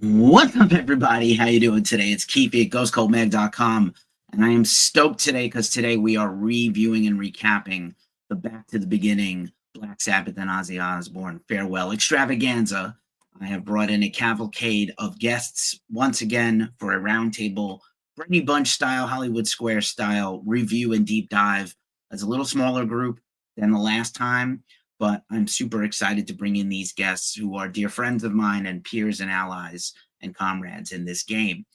What's up, everybody? How you doing today? It's Keefy at ghostcultmag.com, and I am stoked today because today we are reviewing and recapping the Back to the Beginning Black Sabbath and Ozzy Osbourne farewell extravaganza. I have brought in a cavalcade of guests once again for a roundtable, Brady Bunch style, Hollywood Square style review and deep dive. It's a little smaller group than the last time, but I'm super excited to bring in these guests who are dear friends of mine and peers and allies and comrades in this game.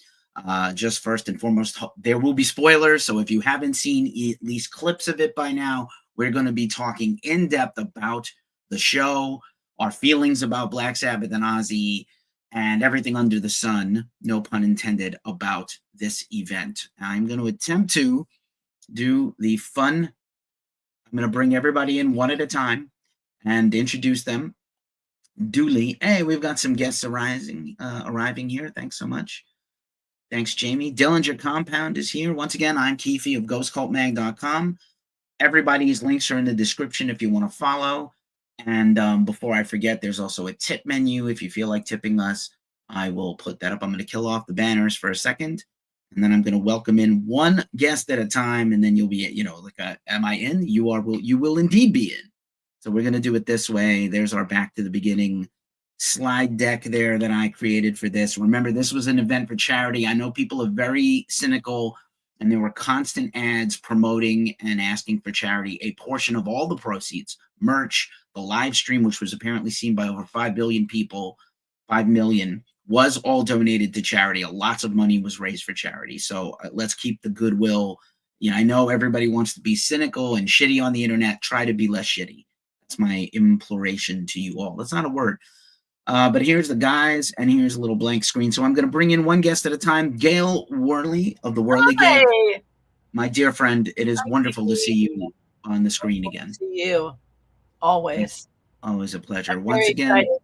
Just first and foremost, there will be spoilers, so if you haven't seen at least clips of it by now, we're going to be talking in depth about the show, our feelings about Black Sabbath and Ozzy, and everything under the sun, no pun intended, about this event. I'm going to attempt to do the fun. I'm going to bring everybody in one at a time and introduce them duly. Hey, we've got some guests arriving here. Thanks so much. Thanks, Jamie. Dillinger Compound is here. Once again, I'm Keefy of ghostcultmag.com. Everybody's links are in the description if you want to follow. And before I forget, there's also a tip menu. If you feel like tipping us, I will put that up. I'm going to kill off the banners for a second, and then I'm going to welcome in one guest at a time, and then you'll be, am I in? You will indeed be in. So we're going to do it this way. There's our Back to the Beginning slide deck there that I created for this. Remember, this was an event for charity. I know people are very cynical, and there were constant ads promoting and asking for charity. A portion of all the proceeds, merch, the live stream, which was apparently seen by over 5 billion people, 5 million, was all donated to charity. Lots of money was raised for charity. So let's keep the goodwill. I know everybody wants to be cynical and shitty on the internet. Try to be less shitty. That's my imploration to you all. That's not a word. But here's the guys, and here's a little blank screen. So I'm going to bring in one guest at a time. Gail Worley of the Worley Gail. My dear friend, it is wonderful to see you on the screen again. See you. Always. It's always a pleasure. Once again. Excited.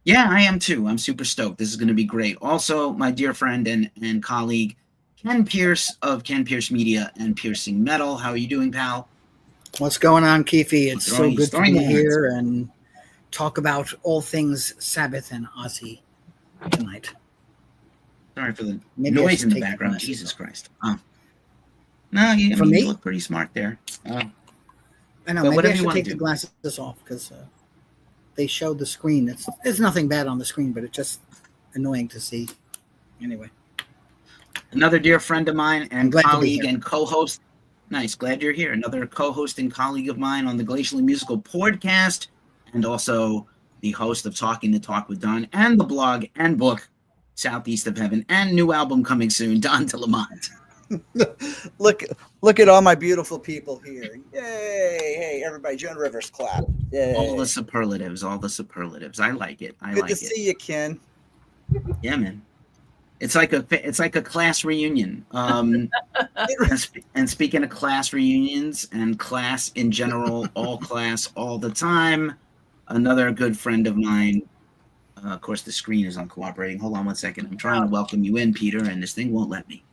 Yeah, I am too. I'm super stoked. This is going to be great. Also, my dear friend and colleague, Ken Pierce of Ken Pierce Media and Piercing Metal. How are you doing, pal? What's going on, Keefy? It's so good to be here and talk about all things Sabbath and Ozzy tonight. Sorry for the noise in the background. Jesus Christ. No, you look pretty smart there. I know. Maybe I should take the glasses off because they showed the screen. There's nothing bad on the screen, but it's just annoying to see. Anyway. Another dear friend of mine and colleague and co-host. Nice. Glad you're here. Another co-host and colleague of mine on the Glacially Musical podcast, and also the host of Talking the Talk with Don and the blog and book Southeast of Heaven, and new album coming soon, Don to Leaumont. Look at all my beautiful people here. Yay. Hey, everybody, Joan Rivers clap. Yay. All the superlatives. I like it. Good to see you, Ken. Yeah, man. It's like a class reunion. And speaking of class reunions and class in general, all class all the time, another good friend of mine. Of course, the screen is uncooperating. Hold on one second. I'm trying to welcome you in, Peter, and this thing won't let me.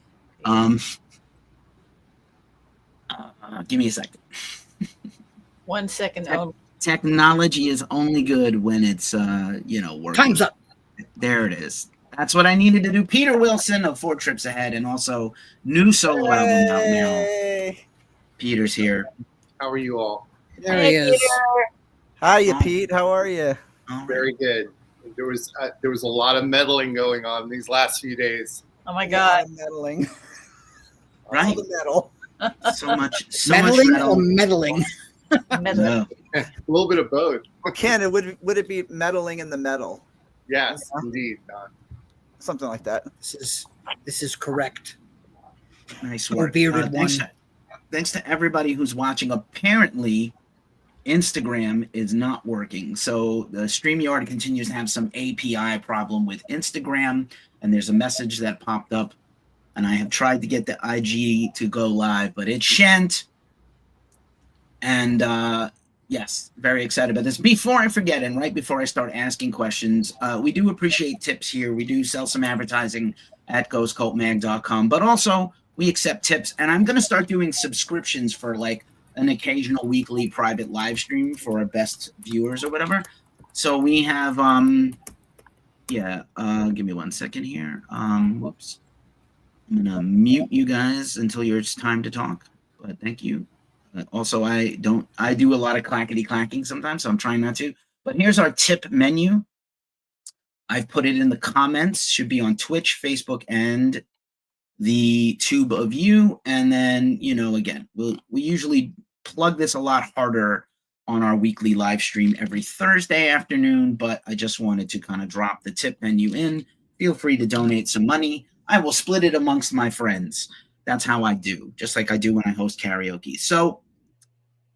Give me a second. 1 second. Technology is only good when it's working. Time's up. There it is. That's what I needed to do. Peter Wilson of 4 Trips Ahead, and also new solo album out now. Peter's here. How are you all? There he is. Hi, Pete. How are you? Very good. There was a lot of meddling going on these last few days. Oh my God! Meddling. Right. All the metal. So much meddling metal. or meddling? Meddling. A little bit of both. Ken, would it be meddling in the metal? Yes, indeed. Don. Something like that. This is correct. Nice work. Bearded one. Thanks to everybody who's watching. Apparently, Instagram is not working. So the StreamYard continues to have some API problem with Instagram, and there's a message that popped up, and I have tried to get the IG to go live, but it shan't. And yes, very excited about this. Before I forget, and right before I start asking questions, we do appreciate tips here. We do sell some advertising at ghostcultmag.com, but also we accept tips, and I'm going to start doing subscriptions for like an occasional weekly private live stream for our best viewers or whatever. So we have Yeah, give me 1 second here. Whoops. I'm gonna mute you guys until it's time to talk. But thank you. Also, I do a lot of clackety clacking sometimes, so I'm trying not to. But here's our tip menu. I've put it in the comments. Should be on Twitch, Facebook, and the tube of you. And then, again, we usually plug this a lot harder on our weekly live stream every Thursday afternoon, but I just wanted to kind of drop the tip menu in. Feel free to donate some money. I will split it amongst my friends. That's how I do, just like I do when I host karaoke. So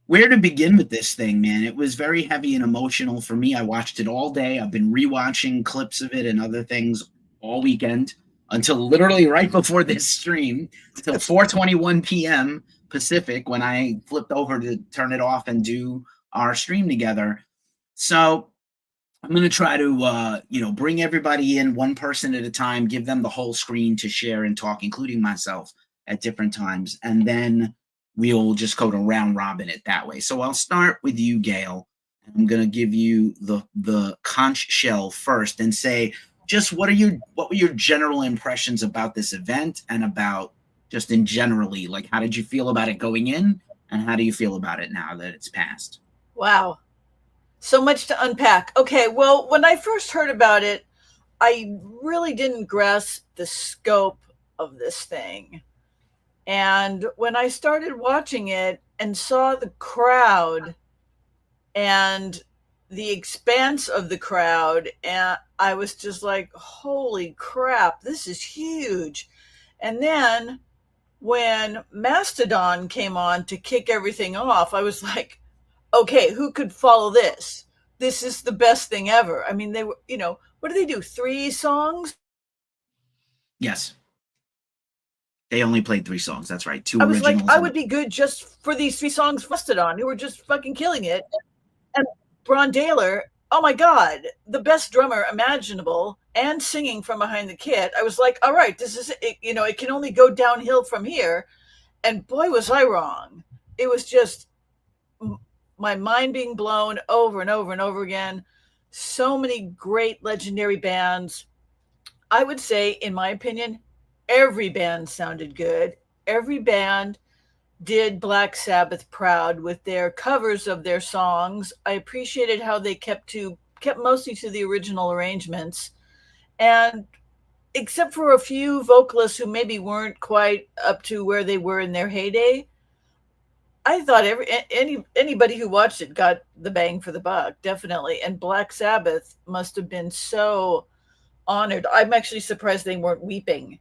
where to begin with this thing, man? It was very heavy and emotional for me. I watched it all day. I've been rewatching clips of it and other things all weekend until literally right before this stream, till 4:21 p.m. Pacific, when I flipped over to turn it off and do our stream together. So I'm going to try to, bring everybody in one person at a time, give them the whole screen to share and talk, including myself at different times. And then we'll just go to round robin it that way. So I'll start with you, Gail. I'm going to give you the conch shell first and say, just what were your general impressions about this event and about just in generally, like, how did you feel about it going in and how do you feel about it now that it's passed? Wow. So much to unpack. Okay, well, when I first heard about it, I really didn't grasp the scope of this thing. And when I started watching it and saw the crowd and the expanse of the crowd, and I was just like, holy crap, this is huge. And then when Mastodon came on to kick everything off, I was like, okay, who could follow this? This is the best thing ever. I mean, they were, what do they do? 3 songs? Yes. They only played 3 songs. That's right. 2 I was originals. like, I would be good just for these 3 songs busted on, who were just fucking killing it. And Bron Daler, oh my God, the best drummer imaginable and singing from behind the kit. I was like, all right, this is it. It can only go downhill from here. And boy, was I wrong. It was just my mind being blown over and over and over again. So many great legendary bands. I would say, in my opinion, every band sounded good. Every band did Black Sabbath proud with their covers of their songs. I appreciated how they kept mostly to the original arrangements. And except for a few vocalists who maybe weren't quite up to where they were in their heyday, I thought anybody who watched it got the bang for the buck, definitely. And Black Sabbath must have been so honored. I'm actually surprised they weren't weeping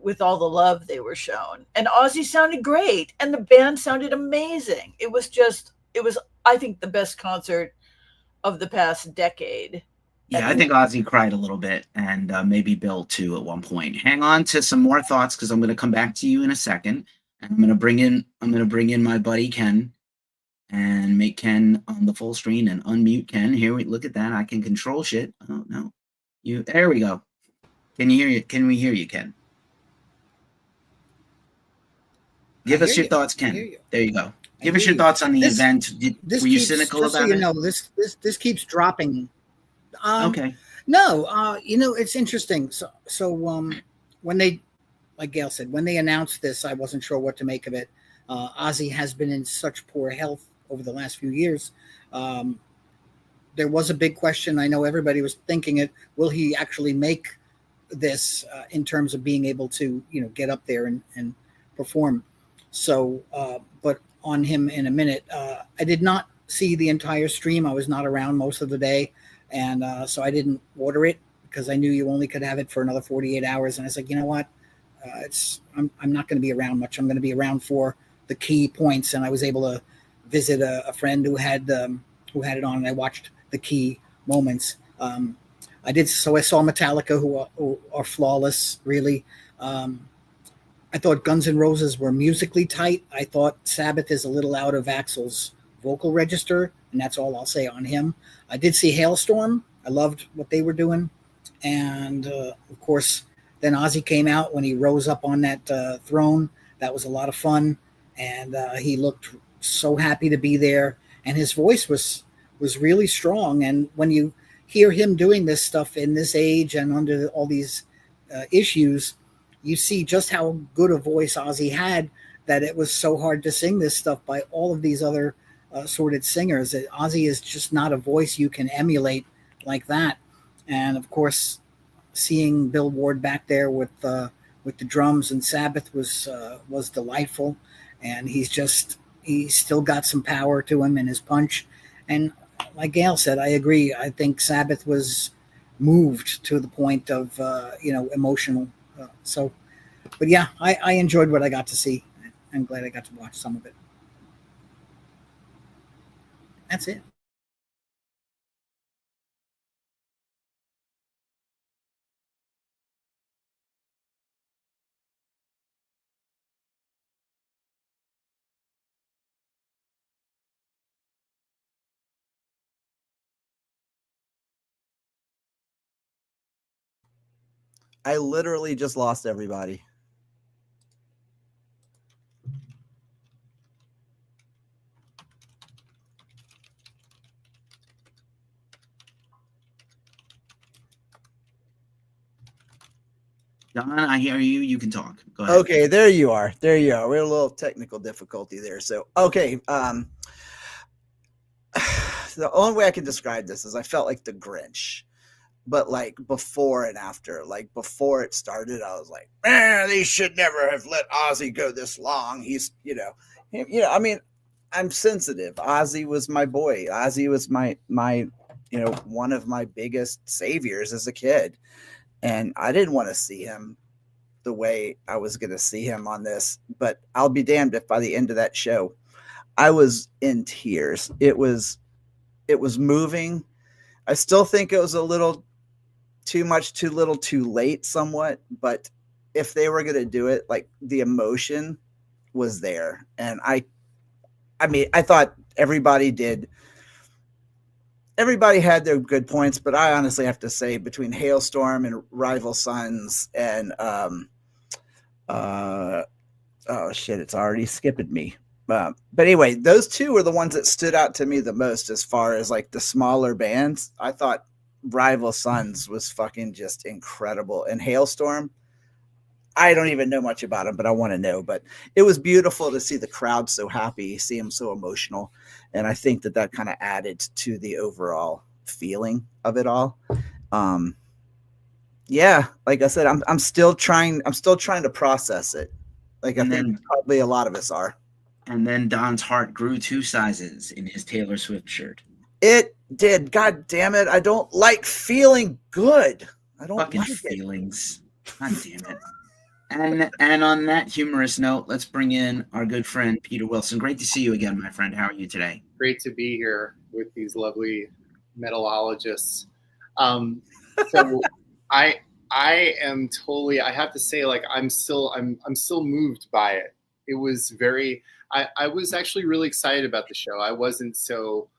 with all the love they were shown. And Ozzy sounded great, and the band sounded amazing. It was, I think, the best concert of the past decade. Yeah, I think Ozzy cried a little bit, and maybe Bill too at one point. Hang on to some more thoughts because I'm going to come back to you in a second. And I'm going to bring in my buddy Ken and make Ken on the full screen and unmute Ken. Here we look at that. I can control shit. Oh no. There we go. Can we hear you, Ken? Give us your thoughts, Ken. There you go. Give us your thoughts on the event. Were you cynical about it? No, this keeps dropping. Okay. No, it's interesting. So when they, like Gail said, when they announced this, I wasn't sure what to make of it. Ozzy has been in such poor health over the last few years. There was a big question. I know everybody was thinking it. Will he actually make this in terms of being able to, get up there and perform? So, but on him in a minute, I did not see the entire stream. I was not around most of the day. And so I didn't order it because I knew you only could have it for another 48 hours. And I was like, you know what? I'm not going to be around much. I'm going to be around for the key points. And I was able to visit a friend who had it on, and I watched the key moments. So I saw Metallica, who are flawless, really. I thought Guns N' Roses were musically tight. I thought Sabbath is a little out of Axl's vocal register, and that's all I'll say on him. I did see Hailstorm. I loved what they were doing. And, of course, then Ozzy came out when he rose up on that throne. That was a lot of fun. And he looked so happy to be there. And his voice was really strong. And when you hear him doing this stuff in this age and under all these issues, you see just how good a voice Ozzy had, that it was so hard to sing this stuff by all of these other sorted singers. Ozzy is just not a voice you can emulate like that. And of course, seeing Bill Ward back there with the drums and Sabbath was delightful. And he's still got some power to him in his punch. And like Gail said, I agree. I think Sabbath was moved to the point of emotional. But yeah, I enjoyed what I got to see. I'm glad I got to watch some of it. That's it. I literally just lost everybody. Don, I hear you. You can talk. Go ahead. Okay, there you are. There you are. We had a little technical difficulty there. So, okay. The only way I can describe this is I felt like the Grinch, but like before and after. Like before it started, I was like, man, they should never have let Ozzy go this long. He's, I mean, I'm sensitive. Ozzy was my boy. Ozzy was my, one of my biggest saviors as a kid. And I didn't want to see him the way I was going to see him on this, but I'll be damned if by the end of that show, I was in tears. It was moving. I still think it was a little too much, too little, too late somewhat, but if they were going to do it, like the emotion was there. And I mean, I thought everybody had their good points, but I honestly have to say between Hailstorm and Rival Sons and oh shit, it's already skipping me. But anyway, those two were the ones that stood out to me the most as far as like the smaller bands. I thought Rival Sons was fucking just incredible. And Hailstorm, I don't even know much about him, but I want to know. But it was beautiful to see the crowd so happy, see him so emotional. And I think that kind of added to the overall feeling of it all. Yeah, like I said, I'm still trying to process it. Like I think probably a lot of us are. And then Don's heart grew 2 sizes in his Taylor Swift shirt. It did. God damn it. I don't like feeling good. I don't Fucking like feelings. God damn it. And on that humorous note, let's bring in our good friend Peter Wilson. Great to see you again, my friend. How are you today? Great to be here with these lovely metalologists. So I am totally. I have to say, like I'm still moved by it. It was very. I was actually really excited about the show. I wasn't so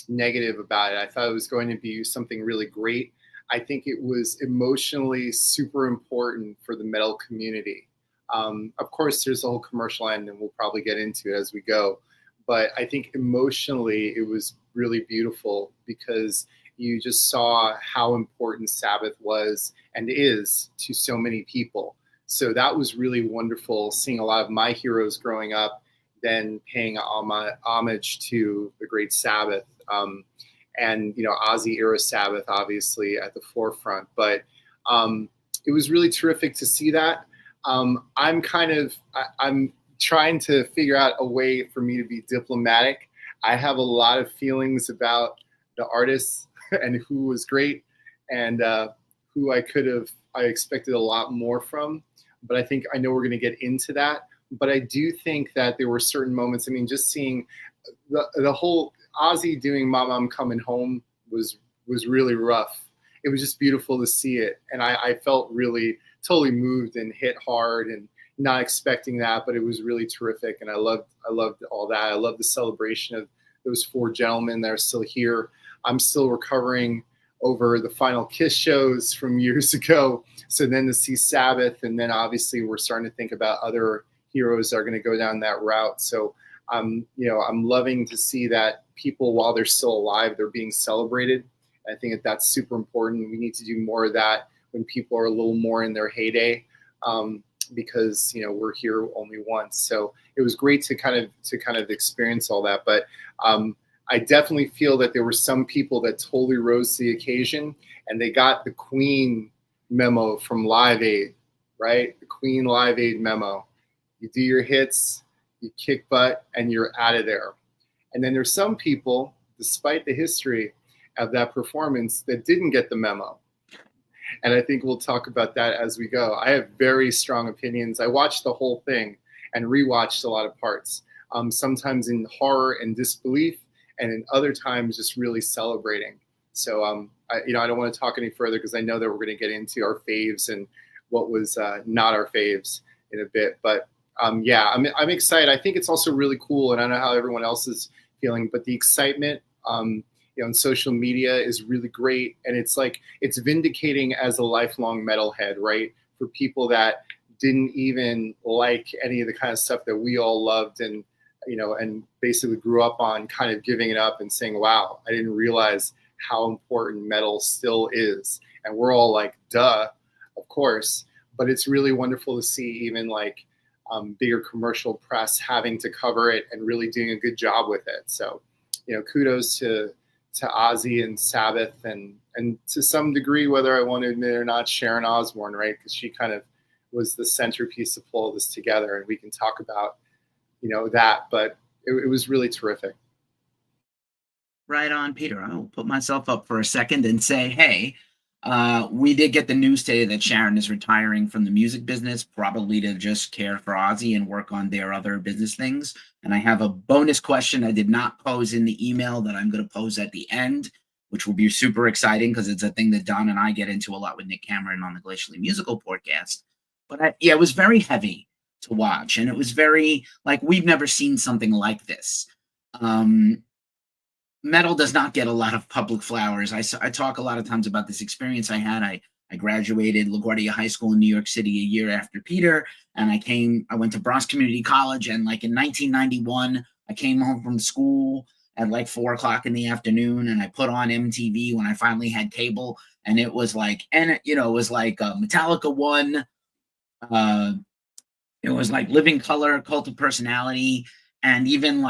negative about it. I thought it was going to be something really great. I think it was emotionally super important for the metal community. Of course, there's a whole commercial end, and we'll probably get into it as we go. But I think emotionally, it was really beautiful because you just saw how important Sabbath was and is to so many people. So that was really wonderful, seeing a lot of my heroes growing up, then paying homage to the great Sabbath. And, Ozzy era Sabbath, obviously, at the forefront. But it was really terrific to see that. I'm trying to figure out a way for me to be diplomatic. I have a lot of feelings about the artists and who was great and who I expected a lot more from. But I know we're going to get into that. But I do think that there were certain moments. I mean, just seeing the whole Ozzy doing Mama, I'm Coming Home was really rough. It was just beautiful to see it. And I felt really totally moved and hit hard and not expecting that, but it was really terrific. And I loved all that. I loved the celebration of those 4 gentlemen that are still here. I'm still recovering over the Final Kiss shows from years ago. So then to see Sabbath, and then obviously we're starting to think about other heroes that are going to go down that route. So I'm loving to see that people, while they're still alive, they're being celebrated. I think that that's super important. We need to do more of that when people are a little more in their heyday, because we're here only once. So it was great to kind of experience all that. But I definitely feel that there were some people that totally rose to the occasion, and they got the Queen memo from Live Aid, right? The Queen Live Aid memo. You do your hits, you kick butt, and you're out of there. And then there's some people, despite the history of that performance, that didn't get the memo. And I think we'll talk about that as we go. I have very strong opinions. I watched the whole thing and rewatched a lot of parts, sometimes in horror and disbelief, and in other times just really celebrating. So I don't want to talk any further because I know that we're going to get into our faves and what was not our faves in a bit. But I'm excited. I think it's also really cool, and I don't know how everyone else is feeling, but the excitement on social media is really great, and it's vindicating as a lifelong metalhead, right? For people that didn't even like any of the kind of stuff that we all loved and basically grew up on, kind of giving it up and saying, wow, I didn't realize how important metal still is. And we're all like, duh, of course. But it's really wonderful to see even bigger commercial press having to cover it and really doing a good job with it. So, kudos to Ozzy and Sabbath and to some degree, whether I want to admit it or not, Sharon Osbourne, right? Because she kind of was the centerpiece to pull this together, and we can talk about that, but it was really terrific. Right on, Peter. I'll put myself up for a second and say, hey, we did get the news today that Sharon is retiring from the music business, probably to just care for Ozzy and work on their other business things. And I have a bonus question I did not pose in the email that I'm going to pose at the end, which will be super exciting because it's a thing that Don and I get into a lot with Nick Cameron on the Glacially Musical podcast. But it was very heavy to watch, and it was very we've never seen something like this. Metal does not get a lot of public flowers. I talk a lot of times about this experience I had. I graduated LaGuardia High School in New York City a year after Peter, and I went to Bronx Community College, and in 1991, I came home from school at 4:00 in the afternoon, and I put on MTV when I finally had cable, and it was Metallica One. It was Living Color, Cult of Personality, and even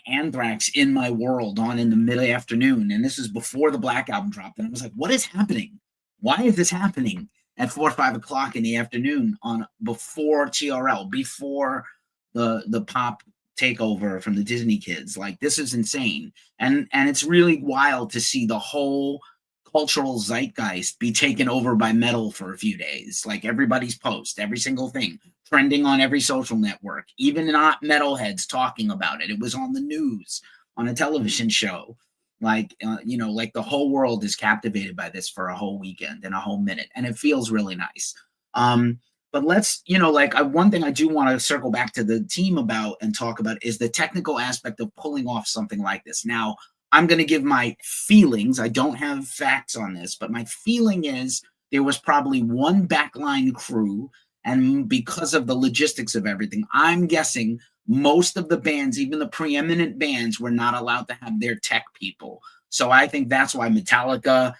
Anthrax, In My World, on in the mid-afternoon. And this is before the Black Album dropped. And I was like, what is happening? Why is this happening at 4 or 5 o'clock in the afternoon before TRL, before the pop takeover from the Disney kids? This is insane. And it's really wild to see the whole cultural zeitgeist be taken over by metal for a few days. Everybody's post, every single thing, trending on every social network, even not metalheads talking about it. It was on the news, on a television show. The whole world is captivated by this for a whole weekend and a whole minute. And it feels really nice. But let's, one thing I do want to circle back to the team about and talk about is the technical aspect of pulling off something like this. Now, I'm going to give my feelings. I don't have facts on this, but my feeling is there was probably one backline crew, and because of the logistics of everything, I'm guessing most of the bands, even the preeminent bands, were not allowed to have their tech people. So I think that's why Metallica,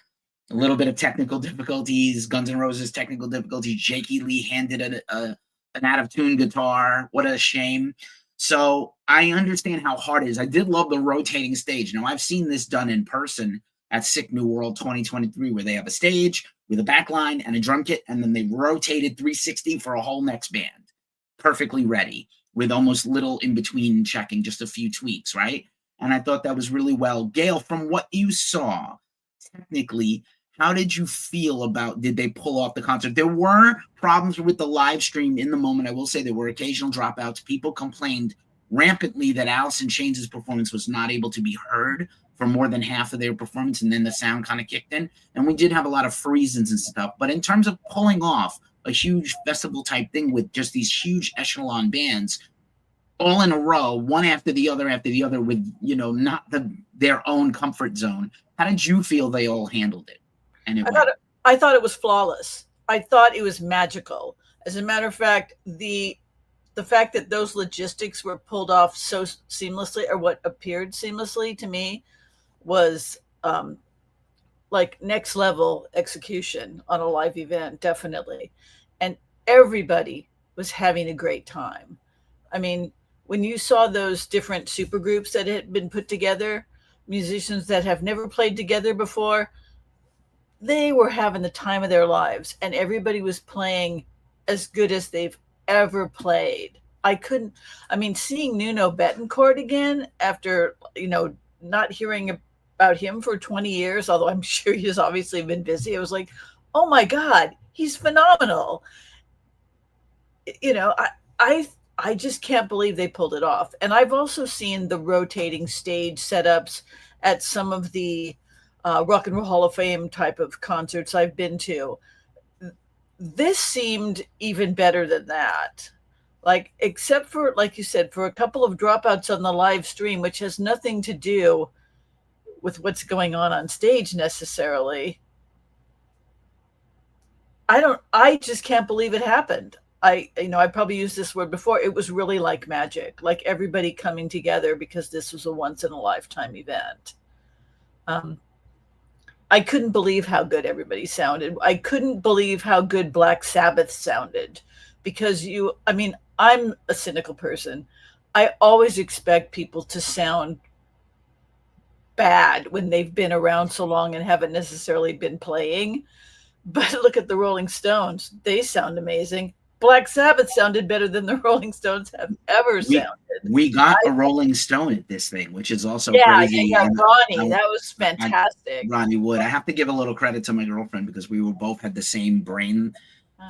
a little bit of technical difficulties, Guns N' Roses technical difficulties, Jakey Lee handed an out-of-tune guitar. What a shame. So I understand how hard it is. I did love the rotating stage. Now, I've seen this done in person at Sick New World 2023, where they have a stage with a backline and a drum kit, and then they rotated 360 for a whole next band, perfectly ready, with almost little in between checking, just a few tweaks, right? And I thought that was really well. Gail, from what you saw, technically, how did you feel about, did they pull off the concert? There were problems with the live stream in the moment. I will say there were occasional dropouts. People complained rampantly that Alice in Chains' performance was not able to be heard for more than half of their performance, and then the sound kind of kicked in. And we did have a lot of freezes and stuff. But in terms of pulling off a huge festival type thing with just these huge echelon bands all in a row, one after the other with, not their own comfort zone, how did you feel they all handled it? And I thought it was flawless. I thought it was magical. As a matter of fact, the fact that those logistics were pulled off so seamlessly, or what appeared seamlessly to me, was like next level execution on a live event, definitely. And everybody was having a great time. I mean, when you saw those different super groups that had been put together, musicians that have never played together before, they were having the time of their lives, and everybody was playing as good as they've ever played. I mean, seeing Nuno Betancourt again after, not hearing about him for 20 years, although I'm sure he's obviously been busy. I was like, oh my God, he's phenomenal. I just can't believe they pulled it off. And I've also seen the rotating stage setups at some of the Rock and Roll Hall of Fame type of concerts I've been to. This seemed even better than that. Like, except for, like you said, for a couple of dropouts on the live stream, which has nothing to do with what's going on stage necessarily. I just can't believe it happened. I probably used this word before. It was really like magic, like everybody coming together because this was a once in a lifetime event. I couldn't believe how good everybody sounded. I couldn't believe how good Black Sabbath sounded because I'm a cynical person. I always expect people to sound bad when they've been around so long and haven't necessarily been playing. But look at the Rolling Stones. They sound amazing. Black Sabbath sounded better than the Rolling Stones have ever sounded. We got a Rolling Stone at this thing, which is also crazy. Yeah, Ronnie, that was fantastic. Ronnie Wood. I have to give a little credit to my girlfriend because we were both had the same brain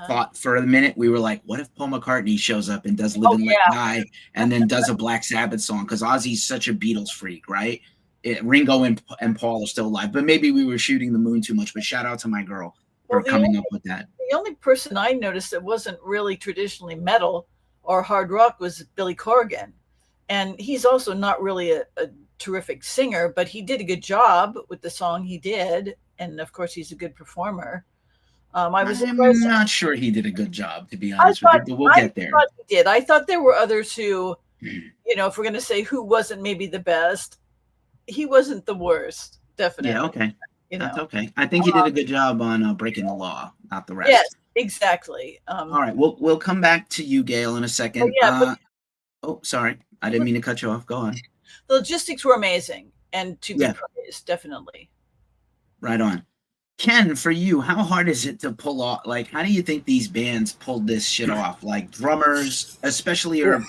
thought for a minute. We were like, what if Paul McCartney shows up and does Live and Let Die and then does a Black Sabbath song? Because Ozzy's such a Beatles freak, right? Ringo and Paul are still alive, but maybe we were shooting the moon too much. But shout out to my girl for coming up with that. The only person I noticed that wasn't really traditionally metal or hard rock was Billy Corgan. And he's also not really a terrific singer, but he did a good job with the song he did. And of course, he's a good performer. I'm not sure he did a good job, to be honest with you, but we'll get there. I thought he did. I thought there were others who, if we're going to say who wasn't maybe the best, he wasn't the worst, definitely. Yeah, okay. That's okay. I think he did a good job on Breaking the Law, not the rest. Yes, exactly. All right, we'll come back to you, Gail, in a second. Sorry. I didn't mean to cut you off. Go on. The logistics were amazing and to be praised, definitely. Right on. Ken, for you, how hard is it to pull off? Like, how do you think these bands pulled this shit off? Like drummers, especially you're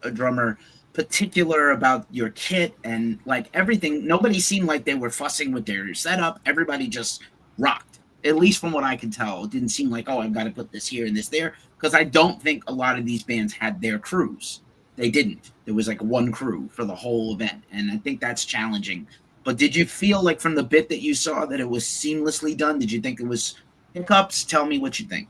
a drummer, particular about your kit and like everything. Nobody seemed like they were fussing with their setup. Everybody just rocked. At least from what I can tell, it didn't seem like, oh, I've got to put this here and this there. Because I don't think a lot of these bands had their crews. They didn't. There was like one crew for the whole event. And I think that's challenging. But did you feel like from the bit that you saw that it was seamlessly done? Did you think it was hiccups? Tell me what you think.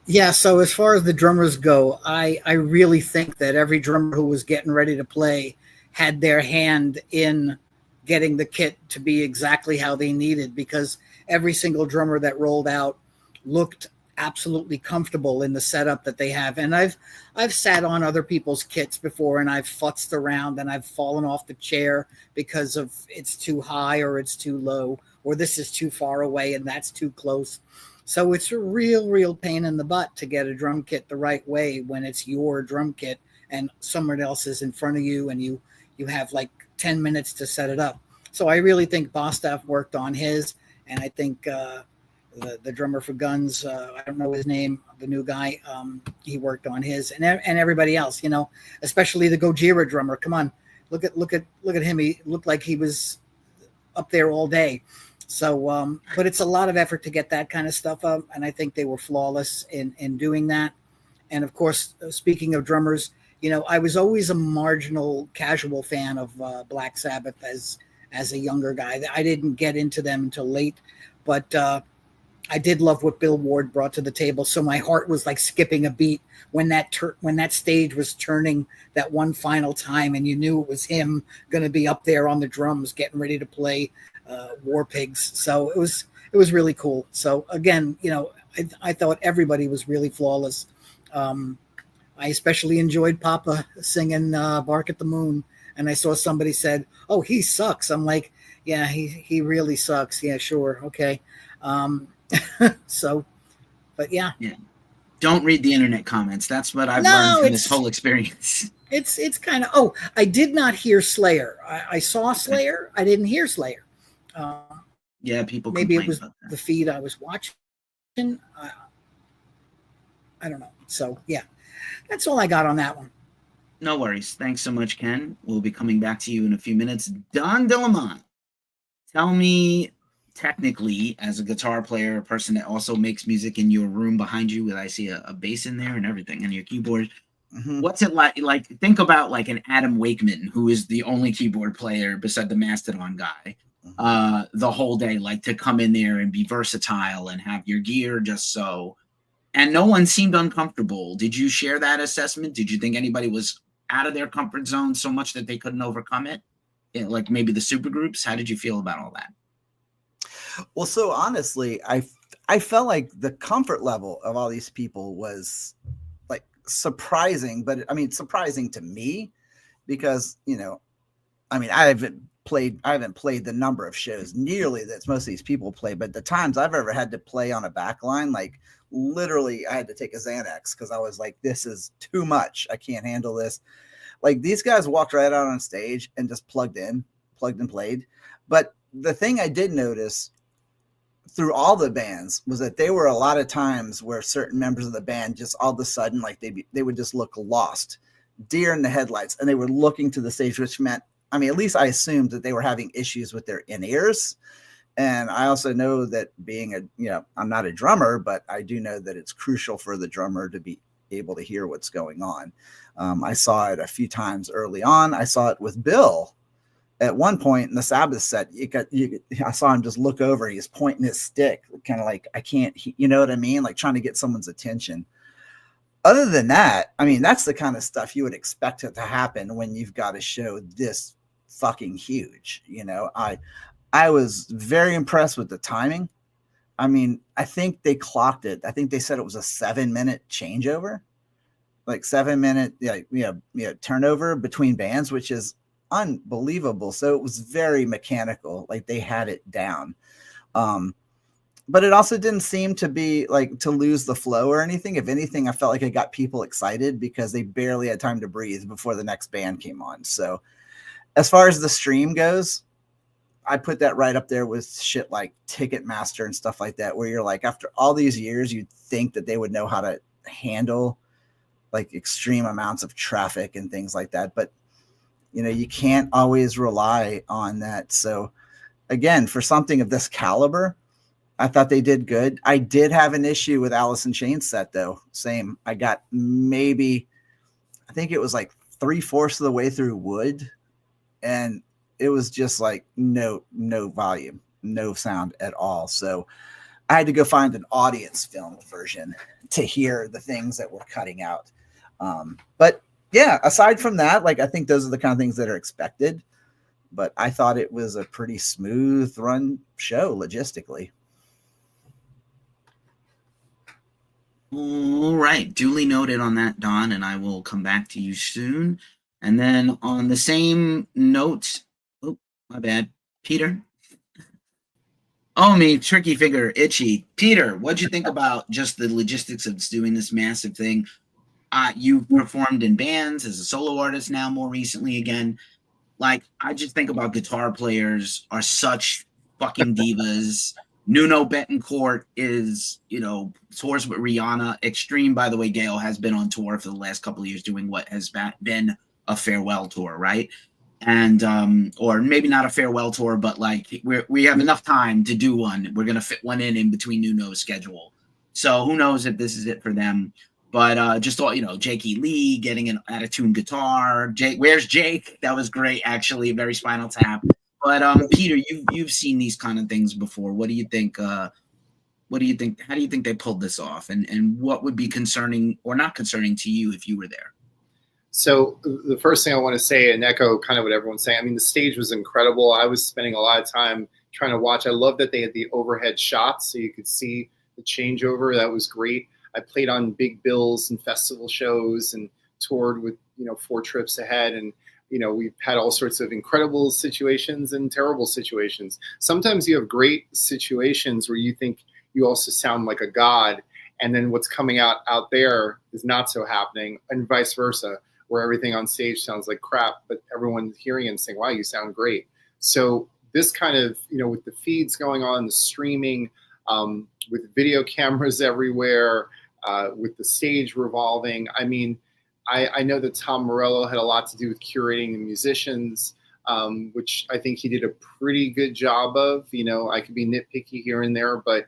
Yeah, so as far as the drummers go, I really think that every drummer who was getting ready to play had their hand in getting the kit to be exactly how they needed, because every single drummer that rolled out looked absolutely comfortable in the setup that they have. And I've sat on other people's kits before and I've futzed around and I've fallen off the chair because of it's too high or it's too low or this is too far away and that's too close. So it's a real pain in the butt to get a drum kit the right way when it's your drum kit and someone else is in front of you and you have like 10 minutes to set it up. So I really think Bostaph worked on his, and I think the drummer for Guns, I don't know his name, the new guy, he worked on his, and everybody else, especially the Gojira drummer. Come on, look at him. He looked like he was up there all day. So, but it's a lot of effort to get that kind of stuff up, and I think they were flawless in doing that. And of course, speaking of drummers, I was always a marginal, casual fan of Black Sabbath as a younger guy. I didn't get into them until late, but I did love what Bill Ward brought to the table. So my heart was like skipping a beat when that stage was turning that one final time, and you knew it was him going to be up there on the drums, getting ready to play War Pigs. So it was really cool. So again, I thought everybody was really flawless. I especially enjoyed Papa singing Bark at the Moon. And I saw somebody said, oh, he sucks. I'm like, Yeah, he really sucks. Yeah, sure. Okay. So, but yeah. Yeah. Don't read the internet comments. That's what I've learned No, from this whole experience. it's kind of. Oh, I did not hear Slayer. I saw Slayer. I didn't hear Slayer. Uh, Yeah, people maybe it complain was about that. the feed I was watching. I don't know. So yeah, that's all I got on that one. No worries. Thanks so much, Ken. We'll be coming back to you in a few minutes. Don Leaumont, tell me, technically, as a guitar player, a person that also makes music in your room behind you, with I see a bass in there and everything, and your keyboard. Mhm. What's it like? Like, think about like an Adam Wakeman, who is the only keyboard player beside the Mastodon guy, the whole day, like to come in there and be versatile and have your gear just so. And no one seemed uncomfortable. Did you share that assessment? Did you think anybody was out of their comfort zone so much that they couldn't overcome it? Like maybe the supergroups? How did you feel about all that? Well, so honestly, I felt like the comfort level of all these people was like surprising, but I mean surprising to me because, you know, I mean, I haven't played the number of shows nearly that most of these people play, but the times I've ever had to play on a back line, like literally I had to take a Xanax because I was like, this is too much. I can't handle this. Like these guys walked right out on stage and just plugged and played. But the thing I did notice through all the bands was that there were a lot of times where certain members of the band just all of a sudden, like they would just look lost, deer in the headlights, and they were looking to the stage, which meant, I mean, at least I assumed that they were having issues with their in-ears. And I also know that being I'm not a drummer, but I do know that it's crucial for the drummer to be able to hear what's going on. I saw it a few times early on. I saw it with Bill at one point in the Sabbath set. I saw him just look over. He's pointing his stick, kind of like, I can't, you know what I mean? Like trying to get someone's attention. Other than that, I mean, that's the kind of stuff you would expect it to happen when you've got a show this fucking huge. You know, I was very impressed with the timing. I mean, I think they clocked it. I think they said it was a 7-minute changeover, like 7-minute, turnover between bands, which is unbelievable. So it was very mechanical. Like they had it down. But it also didn't seem to be like to lose the flow or anything. If anything, I felt like it got people excited because they barely had time to breathe before the next band came on. So as far as the stream goes, I put that right up there with shit like Ticketmaster and stuff like that, where you're like, after all these years, you'd think that they would know how to handle like extreme amounts of traffic and things like that. But, you know, you can't always rely on that. So again, for something of this caliber, I thought they did good. I did have an issue with Alice in Chains set though. Same. I got maybe, I think it was like 3/4 of the way through Wood, and it was just like no volume, no sound at all. So I had to go find an audience film version to hear the things that were cutting out. But yeah, aside from that, like I think those are the kind of things that are expected. But I thought it was a pretty smooth run show logistically. All right, duly noted on that, Don, and I will come back to you soon. And then on the same note, oh, my bad, Peter. Oh, me, tricky figure, itchy. Peter, what'd you think about just the logistics of doing this massive thing? You performed in bands as a solo artist now more recently again. Like, I just think about guitar players are such fucking divas. Nuno Betancourt is, tours with Rihanna. Extreme, by the way, Gail has been on tour for the last couple of years doing what has been a farewell tour, right? And or maybe not a farewell tour, but like we have enough time to do one. We're gonna fit one in between Nuno's schedule. So who knows if this is it for them? But just thought, Jake E. Lee getting an out-of-tune guitar. Jake, where's Jake? That was great, actually, very Spinal Tap. But Peter, you've seen these kind of things before. What do you think? What do you think? How do you think they pulled this off? And what would be concerning or not concerning to you if you were there? So the first thing I want to say and echo kind of what everyone's saying. I mean, the stage was incredible. I was spending a lot of time trying to watch. I love that they had the overhead shots so you could see the changeover. That was great. I played on big bills and festival shows and toured with, 4 trips ahead. And we've had all sorts of incredible situations and terrible situations. Sometimes you have great situations where you think you also sound like a god, and then what's coming out there is not so happening, and vice versa, where everything on stage sounds like crap, but everyone's hearing it and saying, wow, you sound great. So this kind of, with the feeds going on, the streaming, with video cameras everywhere, with the stage revolving. I mean, I know that Tom Morello had a lot to do with curating the musicians, which I think he did a pretty good job of. I could be nitpicky here and there, but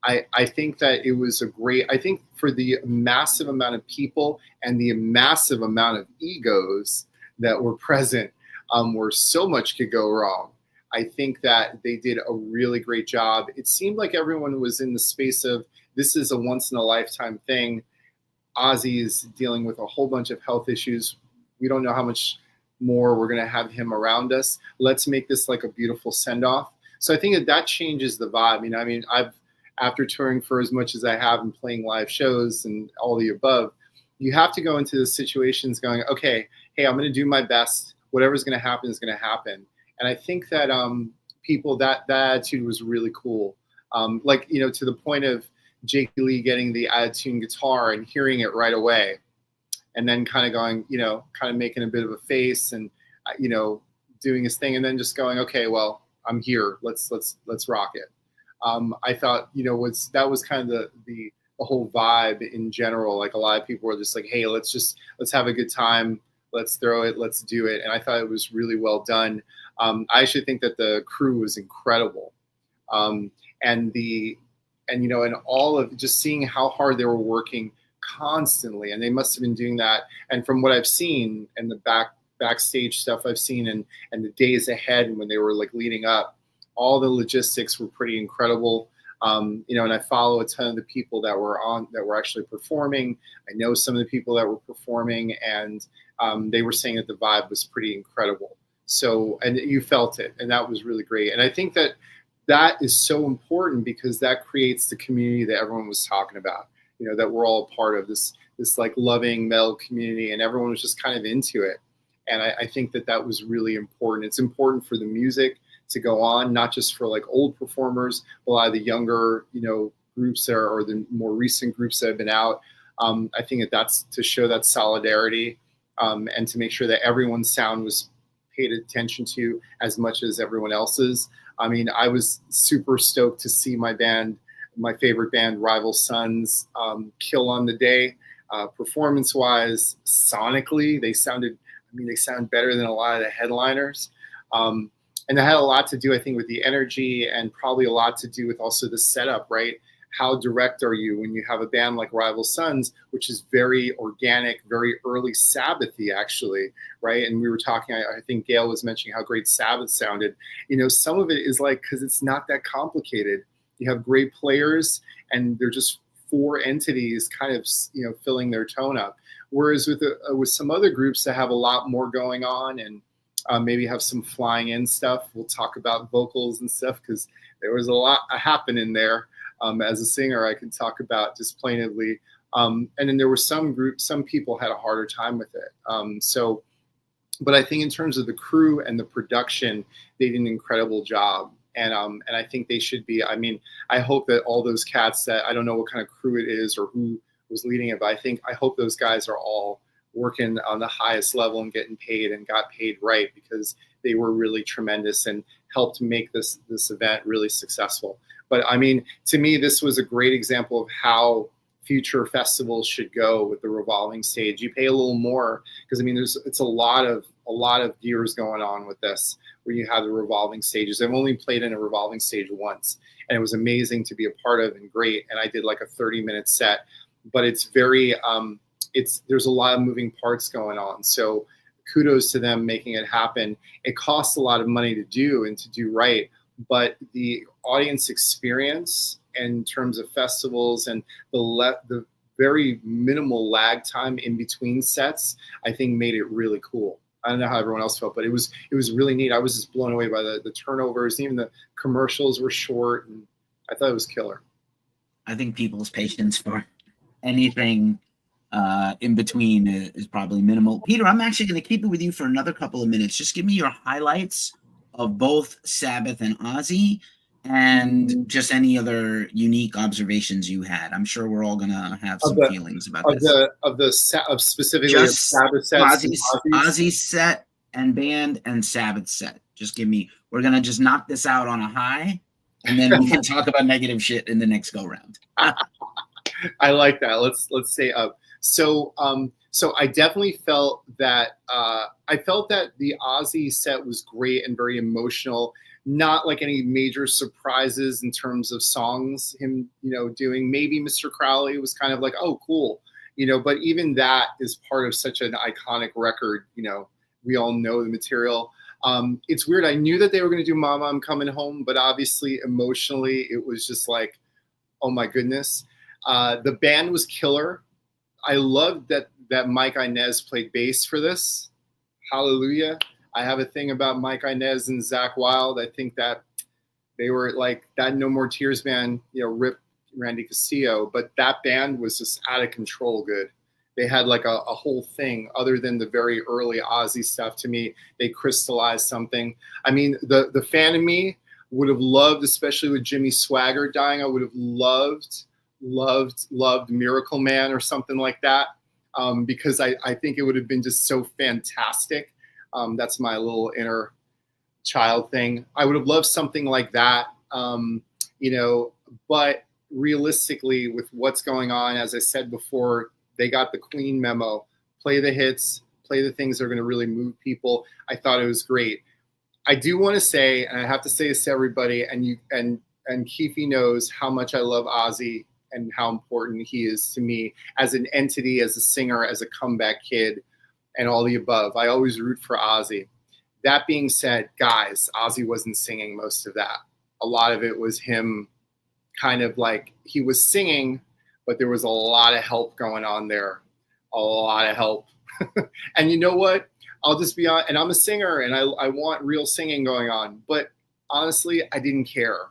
I think that it was I think for the massive amount of people and the massive amount of egos that were present, where so much could go wrong, I think that they did a really great job. It seemed like everyone was in the space of, this is a once in a lifetime thing. Ozzy is dealing with a whole bunch of health issues. We don't know how much more we're going to have him around us. Let's make this like a beautiful send off. So I think that changes the vibe. After touring for as much as I have and playing live shows and all the above, you have to go into the situations going, okay, hey, I'm going to do my best. Whatever's going to happen is going to happen. And I think that people, that attitude was really cool. To the point of Jake Lee getting the out-of-tune guitar and hearing it right away, and then kind of going, kind of making a bit of a face and, doing his thing, and then just going, okay, well, I'm here. Let's rock it. I thought, that was kind of the whole vibe in general. Like, a lot of people were just like, hey, let's have a good time. Let's throw it. Let's do it. And I thought it was really well done. I actually think that the crew was incredible. And all of just seeing how hard they were working constantly, and they must have been doing that. And from what I've seen and the backstage stuff I've seen and the days ahead when they were like leading up, all the logistics were pretty incredible. And I follow a ton of the people that were actually performing. I know some of the people that were performing, and they were saying that the vibe was pretty incredible. So, and you felt it, and that was really great. And I think that is so important, because that creates the community that everyone was talking about, that we're all a part of, this like loving metal community, and everyone was just kind of into it. And I think that was really important. It's important for the music to go on, not just for like old performers, but a lot of the younger, groups there, or the more recent groups that have been out. I think that's to show that solidarity, and to make sure that everyone's sound was paid attention to as much as everyone else's. I was super stoked to see my favorite band, Rival Sons, kill on the day. Performance-wise, sonically, they sound better than a lot of the headliners. And that had a lot to do, I think, with the energy, and probably a lot to do with also the setup, right? How direct are you when you have a band like Rival Sons, which is very organic, very early Sabbath-y, actually, right? And we were talking, I think Gail was mentioning how great Sabbath sounded. Some of it is like, because it's not that complicated. You have great players, and they're just four entities kind of, filling their tone up. Whereas with some other groups that have a lot more going on, and maybe have some flying in stuff. We'll talk about vocals and stuff, because there was a lot happening there. As a singer, I can talk about just plaintively. And then there were some people had a harder time with it. But I think in terms of the crew and the production, they did an incredible job. And I think they should be. I hope that all those cats that, I don't know what kind of crew it is or who was leading it, but I hope those guys are all working on the highest level and getting paid, and got paid right, because they were really tremendous and helped make this event really successful. But to me, this was a great example of how future festivals should go with the revolving stage. You pay a little more, because it's a lot of gears going on with this, where you have the revolving stages. I've only played in a revolving stage once, and it was amazing to be a part of, and great. And I did like a 30-minute set, but it's very there's a lot of moving parts going on. So kudos to them making it happen. It costs a lot of money to do and to do right, but the audience experience in terms of festivals and the very minimal lag time in between sets, I think made it really cool. I don't know how everyone else felt, but it was really neat. I was just blown away by the turnovers. Even the commercials were short, and I thought it was killer. I think people's patience for anything In between is probably minimal. Peter, I'm actually going to keep it with you for another couple of minutes. Just give me your highlights of both Sabbath and Ozzy, and just any other unique observations you had. I'm sure we're all going to have some feelings about this. Of specifically Just Sabbath sets, Ozzy's set and band and Sabbath set. Just give me. We're going to just knock this out on a high, and then we can talk about negative shit in the next go round. I like that. Let's stay up. So I definitely felt that the Ozzy set was great and very emotional. Not like any major surprises in terms of songs. Him, doing maybe Mr. Crowley was kind of like, oh, cool, But even that is part of such an iconic record. We all know the material. It's weird. I knew that they were going to do "Mama, I'm Coming Home," but obviously emotionally, it was just like, oh my goodness. The band was killer. I loved that Mike Inez played bass for this. Hallelujah. I have a thing about Mike Inez and Zakk Wylde. I think that they were like that No More Tears band, ripped Randy Castillo, but that band was just out of control good. They had like a whole thing other than the very early Ozzy stuff. To me, they crystallized something. I mean, the fan in me would have loved, especially with Jimmy Swaggart dying, I would have loved Miracle Man or something like that, because I think it would have been just so fantastic. That's my little inner child thing. I would have loved something like that, but realistically with what's going on, as I said before, they got the Queen memo, play the hits, play the things that are going to really move people. I thought it was great. I do want to say, and I have to say this to everybody, and Keefy knows how much I love Ozzy and how important he is to me as an entity, as a singer, as a comeback kid, and all the above. I always root for Ozzy. That being said, guys, Ozzy wasn't singing most of that. A lot of it was him kind of like, he was singing, but there was a lot of help going on there. A lot of help. And you know what? I'll just be honest, and I'm a singer, and I want real singing going on. But honestly, I didn't care.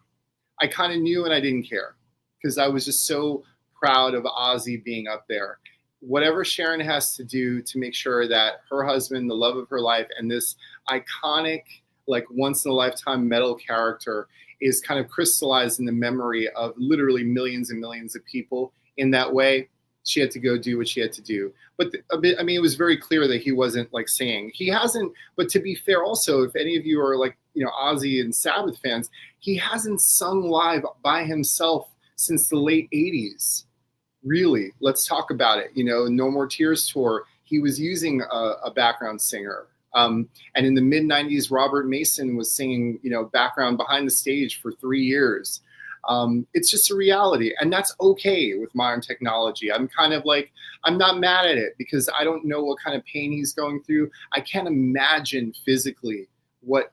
I kind of knew, and I didn't care, because I was just so proud of Ozzy being up there. Whatever Sharon has to do to make sure that her husband, the love of her life, and this iconic, like once-in-a-lifetime metal character is kind of crystallized in the memory of literally millions and millions of people in that way, she had to go do what she had to do. But it was very clear that he wasn't like singing. He hasn't, but to be fair also, if any of you are like, Ozzy and Sabbath fans, he hasn't sung live by himself since the late 80s. Really, let's talk about it. No More Tears tour, he was using a background singer. And in the mid 90s, Robert Mason was singing, background behind the stage for 3 years. It's just a reality, and that's okay with modern technology. I'm kind of like, I'm not mad at it, because I don't know what kind of pain he's going through. I can't imagine physically what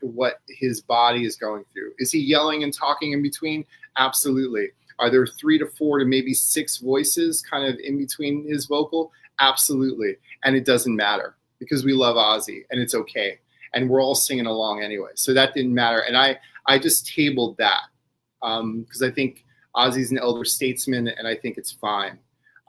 his body is going through. Is he yelling and talking in between? Absolutely. Are there 3 to 4 to maybe 6 voices kind of in between his vocal? Absolutely. And it doesn't matter, because we love Ozzy, and it's okay. And we're all singing along anyway. So that didn't matter. And I just tabled that. Because I think Ozzy's an elder statesman, and I think it's fine.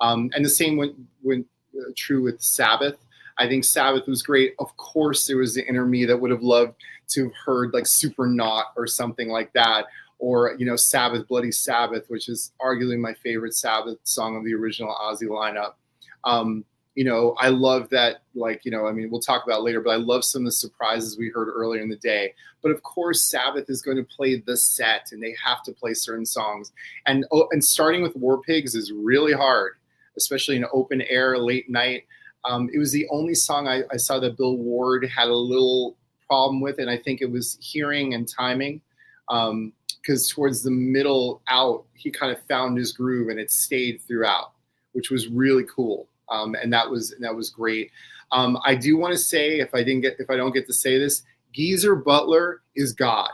And the same went true with Sabbath. I think Sabbath was great. Of course, there was the inner me that would have loved to have heard like Supernaut or something like that, or Sabbath, Bloody Sabbath, which is arguably my favorite Sabbath song of the original Ozzy lineup. I love that, we'll talk about it later, but I love some of the surprises we heard earlier in the day. But of course, Sabbath is going to play the set, and they have to play certain songs. And starting with War Pigs is really hard, especially in open air, late night. It was the only song I saw that Bill Ward had a little problem with, and I think it was hearing and timing. Because towards the middle out, he kind of found his groove, and it stayed throughout, which was really cool. And that was great. I do want to say, if I don't get to say this, Geezer Butler is God.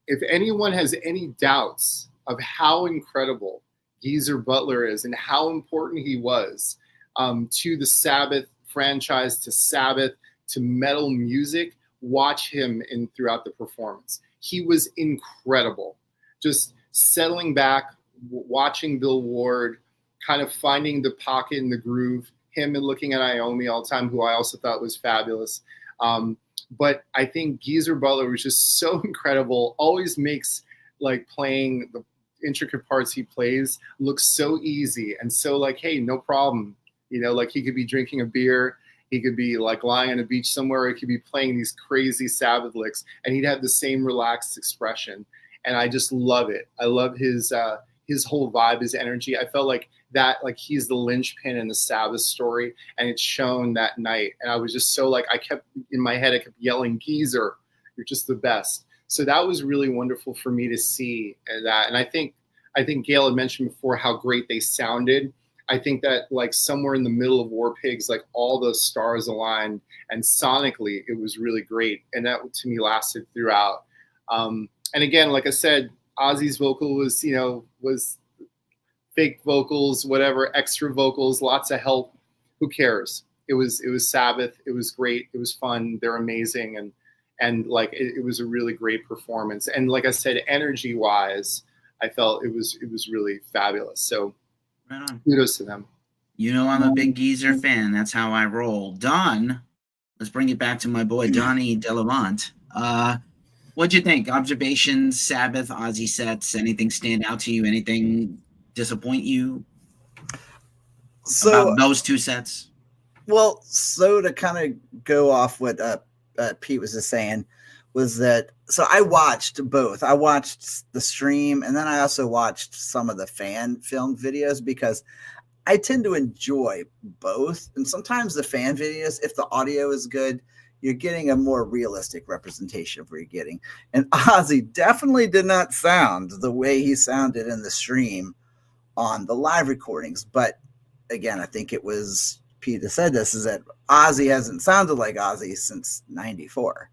If anyone has any doubts of how incredible Geezer Butler is and how important he was to the Sabbath franchise, to Sabbath, to metal music, watch him throughout the performance. He was incredible. Just settling back, watching Bill Ward, kind of finding the pocket and the groove. Him and looking at Naomi all the time, who I also thought was fabulous. But I think Geezer Butler was just so incredible. Always makes like playing the intricate parts he plays look so easy and so like, hey, no problem. You know, like he could be drinking a beer, he could be like lying on a beach somewhere, he could be playing these crazy Sabbath licks, and he'd have the same relaxed expression. And I just love it. I love his whole vibe, his energy. I felt like that, like he's the linchpin in the Sabbath story, and it's shown that night. And I was just so like, I kept in my head, I kept yelling, Geezer, you're just the best. So that was really wonderful for me to see that. And I think Gail had mentioned before how great they sounded. I think that like somewhere in the middle of War Pigs, like all the stars aligned, and sonically it was really great. And that to me lasted throughout. And again, like I said, Ozzy's vocal was, you know, was fake vocals, whatever, extra vocals, lots of help. Who cares? It was Sabbath. It was great. It was fun. They're amazing. And like, it was a really great performance. And like I said, energy wise, I felt it was really fabulous. So Right on. kudos to them. You know, I'm a big Geezer fan. That's how I roll. Don, let's bring it back to my boy, Donnie de Leaumont. What'd you think? Observations, Sabbath, Ozzy sets, anything stand out to you? Anything disappoint you about those two sets? Well, so to kind of go off what Pete was just saying, was that, so I watched both. I watched the stream, and then I also watched some of the fan film videos, because I tend to enjoy both. And sometimes the fan videos, if the audio is good, you're getting a more realistic representation of what you're getting. And Ozzy definitely did not sound the way he sounded in the stream on the live recordings. But again, I think it was Pete that said this, is that Ozzy hasn't sounded like Ozzy since '94.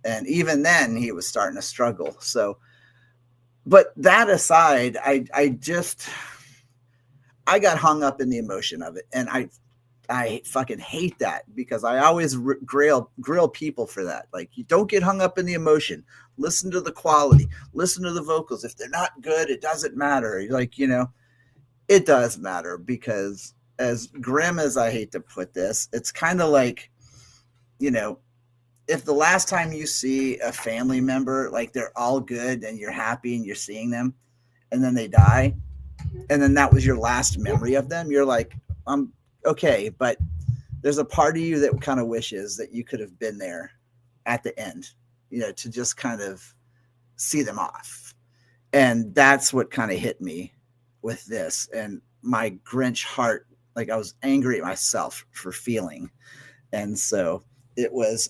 And even then he was starting to struggle. So, but that aside, I got hung up in the emotion of it. And I fucking hate that, because I always grill people for that. Like, you don't get hung up in the emotion. Listen to the quality. Listen to the vocals. If they're not good, it doesn't matter. Like, you know, it does matter, because as grim as I hate to put this, it's kind of like, you know, if the last time you see a family member, like they're all good and you're happy and you're seeing them, and then they die, and then that was your last memory of them, you're like, okay, but there's a part of you that kind of wishes that you could have been there at the end, you know, to just kind of see them off. And that's what kind of hit me with this. And my Grinch heart, like I was angry at myself for feeling. And so it was,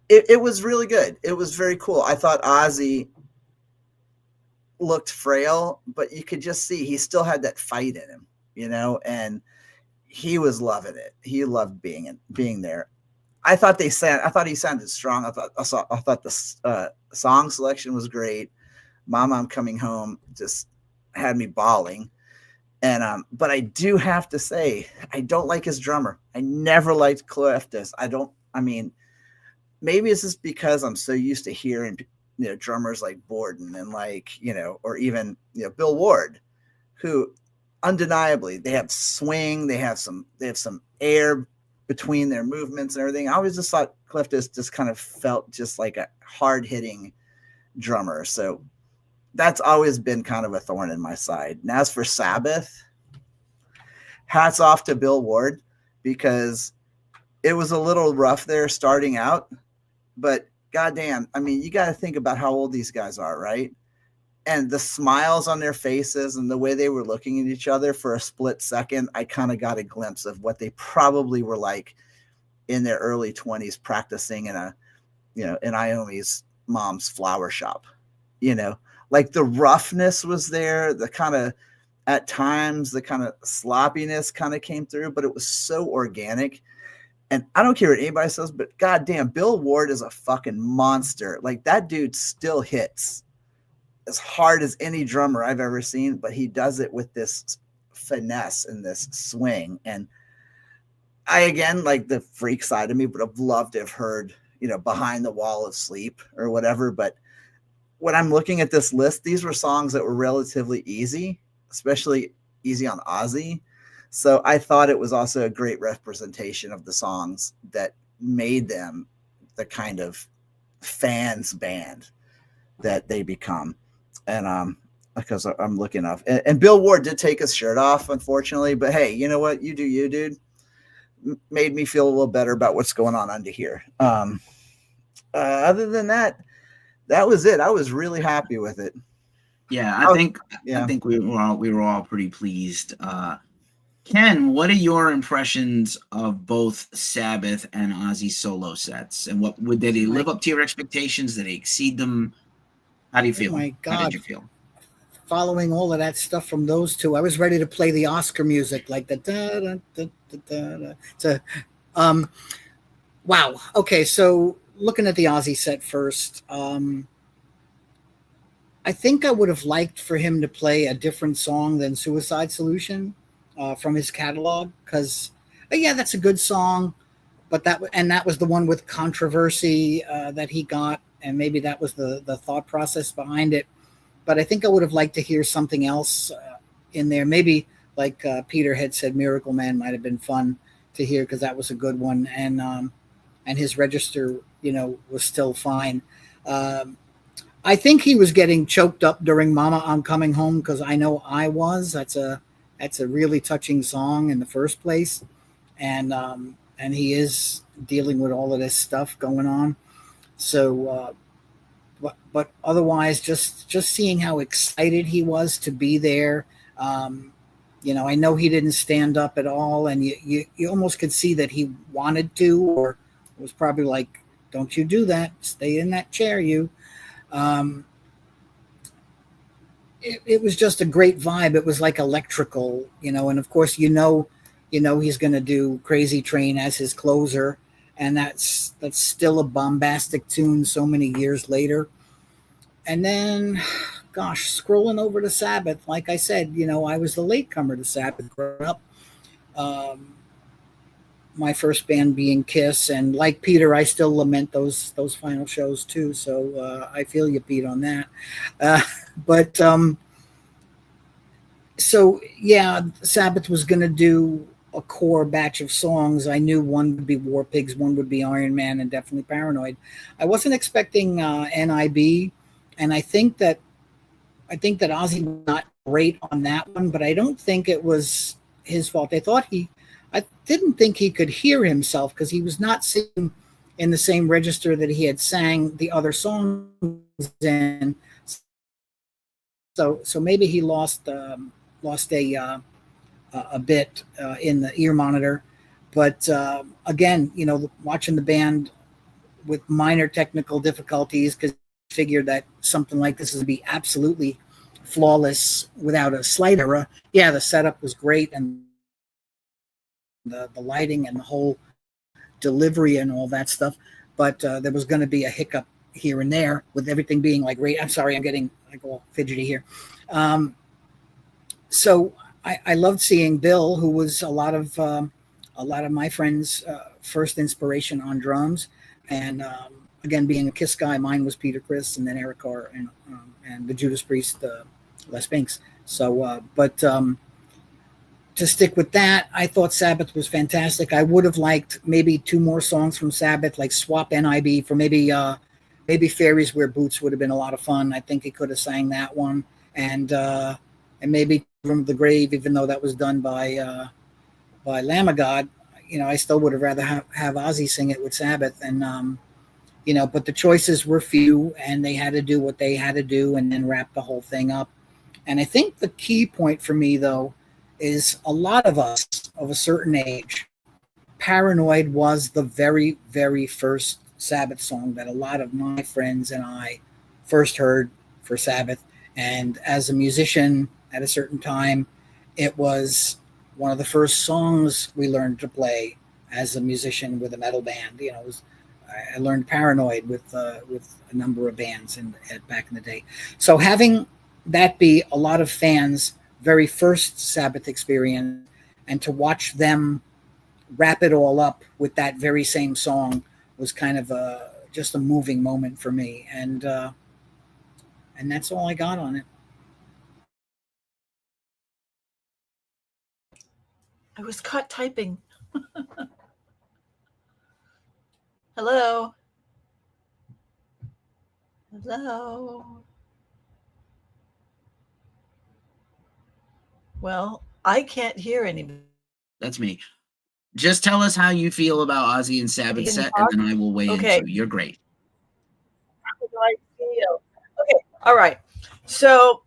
it was really good. It was very cool. I thought Ozzy looked frail, but you could just see he still had that fight in him, you know, and he was loving it. He loved being there. I thought he sounded strong. I thought the song selection was great. Mama, I'm Coming Home just had me bawling. And but I do have to say, I don't like his drummer. I never liked Cleftis. Maybe it's just because I'm so used to hearing, you know, drummers like Borden and like, you know, or even, you know, Bill Ward, who undeniably they have swing, they have some air between their movements and everything. I always just thought Cleftis just kind of felt just like a hard hitting drummer. So that's always been kind of a thorn in my side. And as for Sabbath, hats off to Bill Ward, because it was a little rough there starting out, but goddamn, I mean, you got to think about how old these guys are, right? And the smiles on their faces and the way they were looking at each other for a split second, I kind of got a glimpse of what they probably were like in their early 20s practicing in Naomi's mom's flower shop. You know, like the roughness was there, the kind of, at times, the kind of sloppiness kind of came through, but it was so organic. And I don't care what anybody says, but goddamn, Bill Ward is a fucking monster. Like, that dude still hits as hard as any drummer I've ever seen, but he does it with this finesse and this swing. And I, again, like the freak side of me, would have loved to have heard, you know, Behind the Wall of Sleep or whatever. But when I'm looking at this list, these were songs that were relatively easy, especially Easy on Ozzy. So I thought it was also a great representation of the songs that made them the kind of fans band that they become. And because I'm looking up, and Bill Ward did take his shirt off, unfortunately, but hey, you know what? You do you, dude. Made me feel a little better about what's going on under here. Other than that, that was it. I was really happy with it. Yeah, I think we were all pretty pleased. Ken, what are your impressions of both Sabbath and Ozzy solo sets? And did they live up to your expectations? Did they exceed them? How do you feel? Oh my God. How did you feel? Following all of that stuff from those two, I was ready to play the Oscar music, like the da da da da da da. Wow. Okay, so looking at the Ozzy set first, I think I would have liked for him to play a different song than Suicide Solution from his catalog, because yeah, that's a good song, but that was the one with controversy that he got, and maybe that was the thought process behind it. But I think I would have liked to hear something else in there. Maybe like Peter had said, Miracle Man might have been fun to hear, because that was a good one, and his register, was still fine. I think he was getting choked up during Mama, I'm Coming Home, because I know I was. That's a really touching song in the first place. And he is dealing with all of this stuff going on. So, but otherwise, just seeing how excited he was to be there. I know he didn't stand up at all, and you almost could see that he wanted to, or was probably like, don't you do that. Stay in that chair, you. It was just a great vibe. It was like electrical, and of course, he's going to do Crazy Train as his closer, and that's still a bombastic tune so many years later. And then, gosh, scrolling over to Sabbath, like I said, I was the latecomer to Sabbath growing up. My first band being Kiss, and like Peter, I still lament those final shows too. So I feel you, Pete, on that. But so yeah, Sabbath was going to do a core batch of songs. I knew one would be War Pigs, one would be Iron Man, and definitely Paranoid. I wasn't expecting NIB, and I think that Ozzy was not great on that one, but I don't think it was his fault. I didn't think he could hear himself, because he was not singing in the same register that he had sang the other songs in. So maybe he lost a bit in the ear monitor. But again, watching the band with minor technical difficulties, because I figured that something like this would be absolutely flawless without a slight error. Yeah, the setup was great, and the lighting and the whole delivery and all that stuff, but there was going to be a hiccup here and there with everything being like great. I'm sorry, I'm getting like all fidgety here. So I loved seeing Bill, who was a lot of my friends' first inspiration on drums, and again, being a Kiss guy, mine was Peter Criss, and then Eric Carr, and the Judas Priest, Les Binks. So, to stick with that, I thought Sabbath was fantastic. I would have liked maybe 2 more songs from Sabbath, like swap NIB for maybe Fairies Wear Boots would have been a lot of fun. I think he could have sang that one, and maybe From the Grave, even though that was done by Lamb of God. I still would have rather have Ozzy sing it with Sabbath, and but the choices were few, and they had to do what they had to do, and then wrap the whole thing up. And I think the key point for me, though, is a lot of us of a certain age, Paranoid was the very, very first Sabbath song that a lot of my friends and I first heard for Sabbath. And as a musician at a certain time, it was one of the first songs we learned to play as a musician with a metal band. I learned Paranoid with a number of bands back in the day. So having that be a lot of fans' very first Sabbath experience, and to watch them wrap it all up with that very same song was kind of just a moving moment for me, and that's all I got on it. I was caught typing. Hello. Hello. Well, I can't hear anybody. That's me. Just tell us how you feel about Ozzy and Sabbath Can set, and talk? then I will weigh in Okay. too. You're great. How do I feel? Okay. All right. So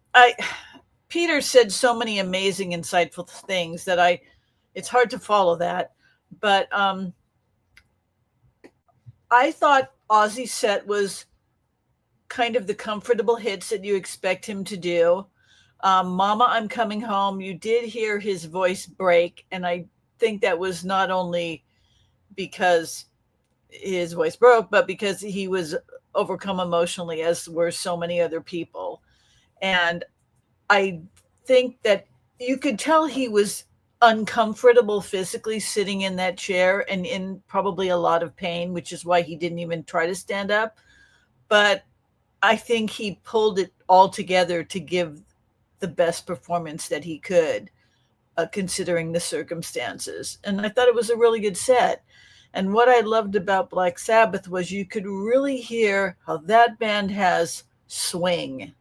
Peter said so many amazing, insightful things that it's hard to follow that. But I thought Ozzy's set was kind of the comfortable hits that you expect him to do. Mama, I'm Coming Home, you did hear his voice break. And I think that was not only because his voice broke, but because he was overcome emotionally, as were so many other people. And I think that you could tell he was uncomfortable physically sitting in that chair and in probably a lot of pain, which is why he didn't even try to stand up. But I think he pulled it all together to give the best performance that he could, considering the circumstances. And I thought it was a really good set. And what I loved about Black Sabbath was you could really hear how that band has swing.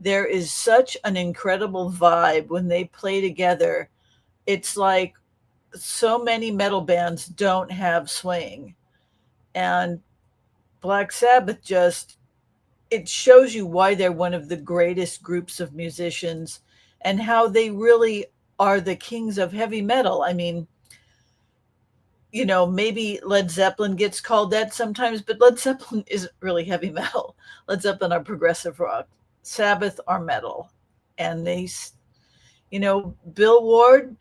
There is such an incredible vibe when they play together. It's like so many metal bands don't have swing. And Black Sabbath just, it shows you why they're one of the greatest groups of musicians and how they really are the kings of heavy metal. I mean, you know, maybe Led Zeppelin gets called that sometimes, but Led Zeppelin isn't really heavy metal. Led Zeppelin are progressive rock. Sabbath are metal. And they, you know, Bill Ward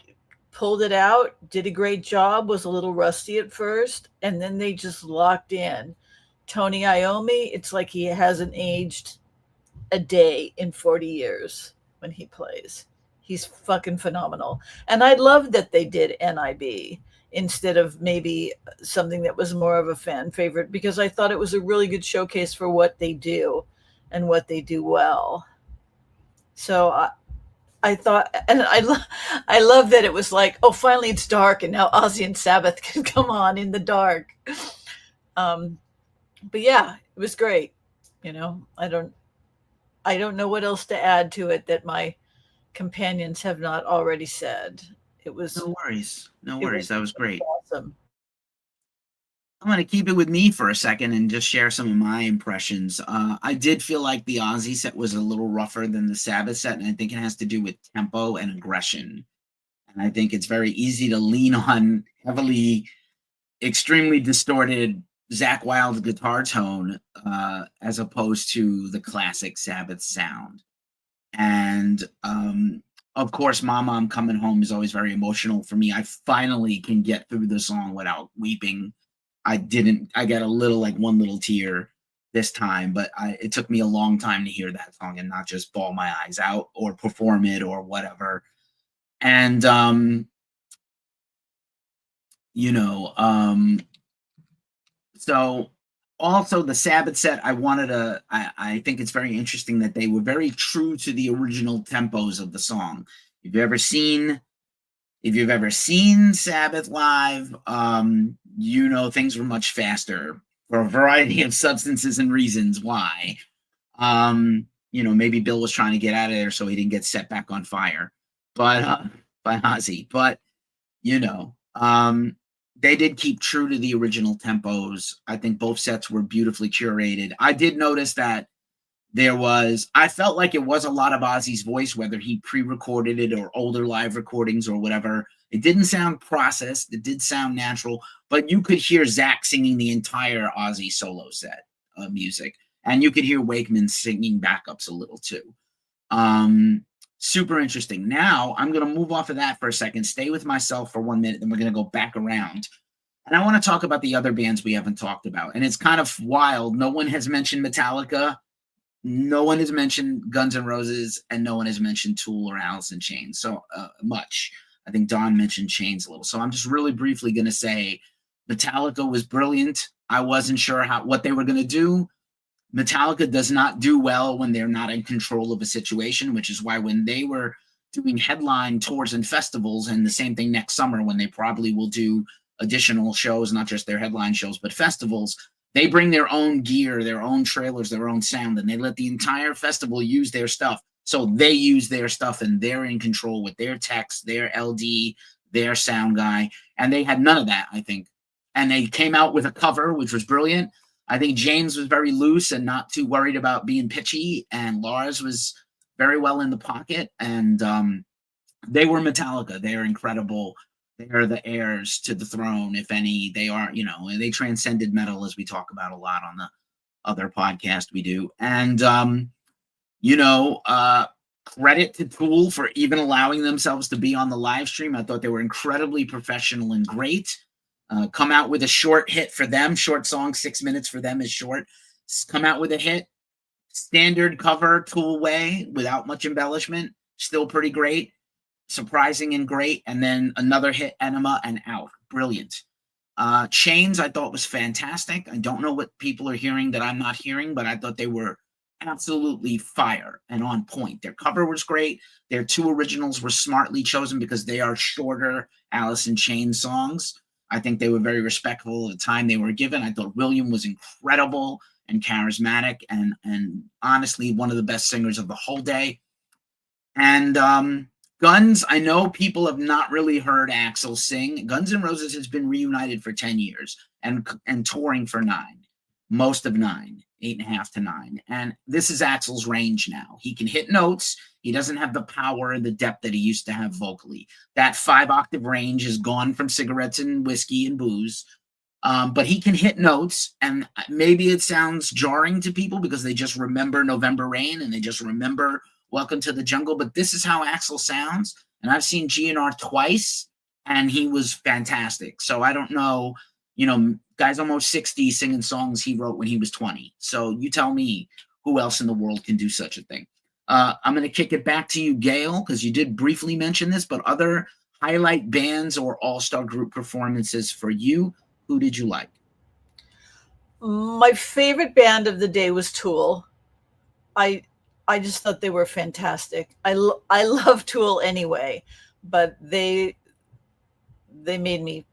pulled it out, did a great job, was a little rusty at first, and then they just locked in. Tony Iommi, it's like he hasn't aged a day in 40 years when he plays. He's fucking phenomenal. And I love that they did NIB instead of maybe something that was more of a fan favorite, because I thought it was a really good showcase for what they do and what they do well. So I thought, and I love that it was like, oh, finally it's dark, and now Ozzy and Sabbath can come on in the dark. But yeah, it was great. You know, I don't know what else to add to it that my companions have not already said. It was No worries. No worries. That was great. awesome. I'm going to keep it with me for a second and just share some of my impressions. I did feel like the Ozzy set was a little rougher than the Sabbath set, and I think it has to do with tempo and aggression. And I think it's very easy to lean on heavily, extremely distorted Zakk Wylde guitar tone as opposed to the classic Sabbath sound. And of course, Mama, I'm Coming Home is always very emotional for me. I finally can get through the song without weeping. I got a little, like one little tear this time, but it took me a long time to hear that song and not just bawl my eyes out or perform it or whatever. And, so also the Sabbath set, I think it's very interesting that they were very true to the original tempos of the song. If you've ever seen Sabbath live, things were much faster for a variety of substances and reasons why. Maybe Bill was trying to get out of there so he didn't get set back on fire, but by Ozzy. But they did keep true to the original tempos. I think both sets were beautifully curated. I did notice that I felt like it was a lot of Ozzy's voice, whether he pre-recorded it or older live recordings or whatever. It didn't sound processed. It did sound natural, but you could hear Zakk singing the entire Ozzy solo set of music. And you could hear Wakeman singing backups a little too. Super interesting. Now I'm going to move off of that for a second, stay with myself for 1 minute, then we're going to go back around. And I want to talk about the other bands we haven't talked about. And it's kind of wild. No one has mentioned Metallica. No one has mentioned Guns N' Roses, and no one has mentioned Tool or Alice in Chains so much. I think Don mentioned Chains a little. So I'm just really briefly going to say Metallica was brilliant. I wasn't sure what they were going to do. Metallica does not do well when they're not in control of a situation, which is why when they were doing headline tours and festivals, and the same thing next summer when they probably will do additional shows, not just their headline shows, but festivals. They bring their own gear, their own trailers, their own sound, and they let the entire festival use their stuff. So they use their stuff and they're in control with their techs, their LD, their sound guy. And they had none of that, I think. And they came out with a cover, which was brilliant. I think James was very loose and not too worried about being pitchy. And Lars was very well in the pocket. And they were Metallica. They're incredible. They are the heirs to the throne, if any. They are, they transcended metal, as we talk about a lot on the other podcast we do. And, credit to Tool for even allowing themselves to be on the live stream. I thought they were incredibly professional and great. Come out with a short hit for them. Short song, 6 minutes for them is short. Come out with a hit. Standard cover, Tool way, without much embellishment. Still pretty great. Surprising and great. And then another hit, Enema, and out. Brilliant. Chains, I thought was fantastic. I don't know what people are hearing that I'm not hearing, but I thought they were absolutely fire and on point. Their cover was great. Their two originals were smartly chosen because they are shorter Alice in Chains songs. I think they were very respectful of the time they were given. I thought William was incredible and charismatic and honestly one of the best singers of the whole day. And Guns, I know people have not really heard Axl sing. Guns N' Roses has been reunited for 10 years and touring for 9, most of 9, 8.5 to 9. And this is Axl's range now. He can hit notes. He doesn't have the power and the depth that he used to have vocally. That 5-octave range is gone from cigarettes and whiskey and booze. But he can hit notes, and maybe it sounds jarring to people because they just remember November Rain and they just remember Welcome to the Jungle, but this is how Axl sounds. And I've seen GNR twice, and he was fantastic. So I don't know, guy's almost 60 singing songs he wrote when he was 20. So you tell me who else in the world can do such a thing. I'm going to kick it back to you, Gail, because you did briefly mention this, but other highlight bands or all-star group performances for you, who did you like? My favorite band of the day was Tool. I just thought they were fantastic. I love Tool anyway, but they made me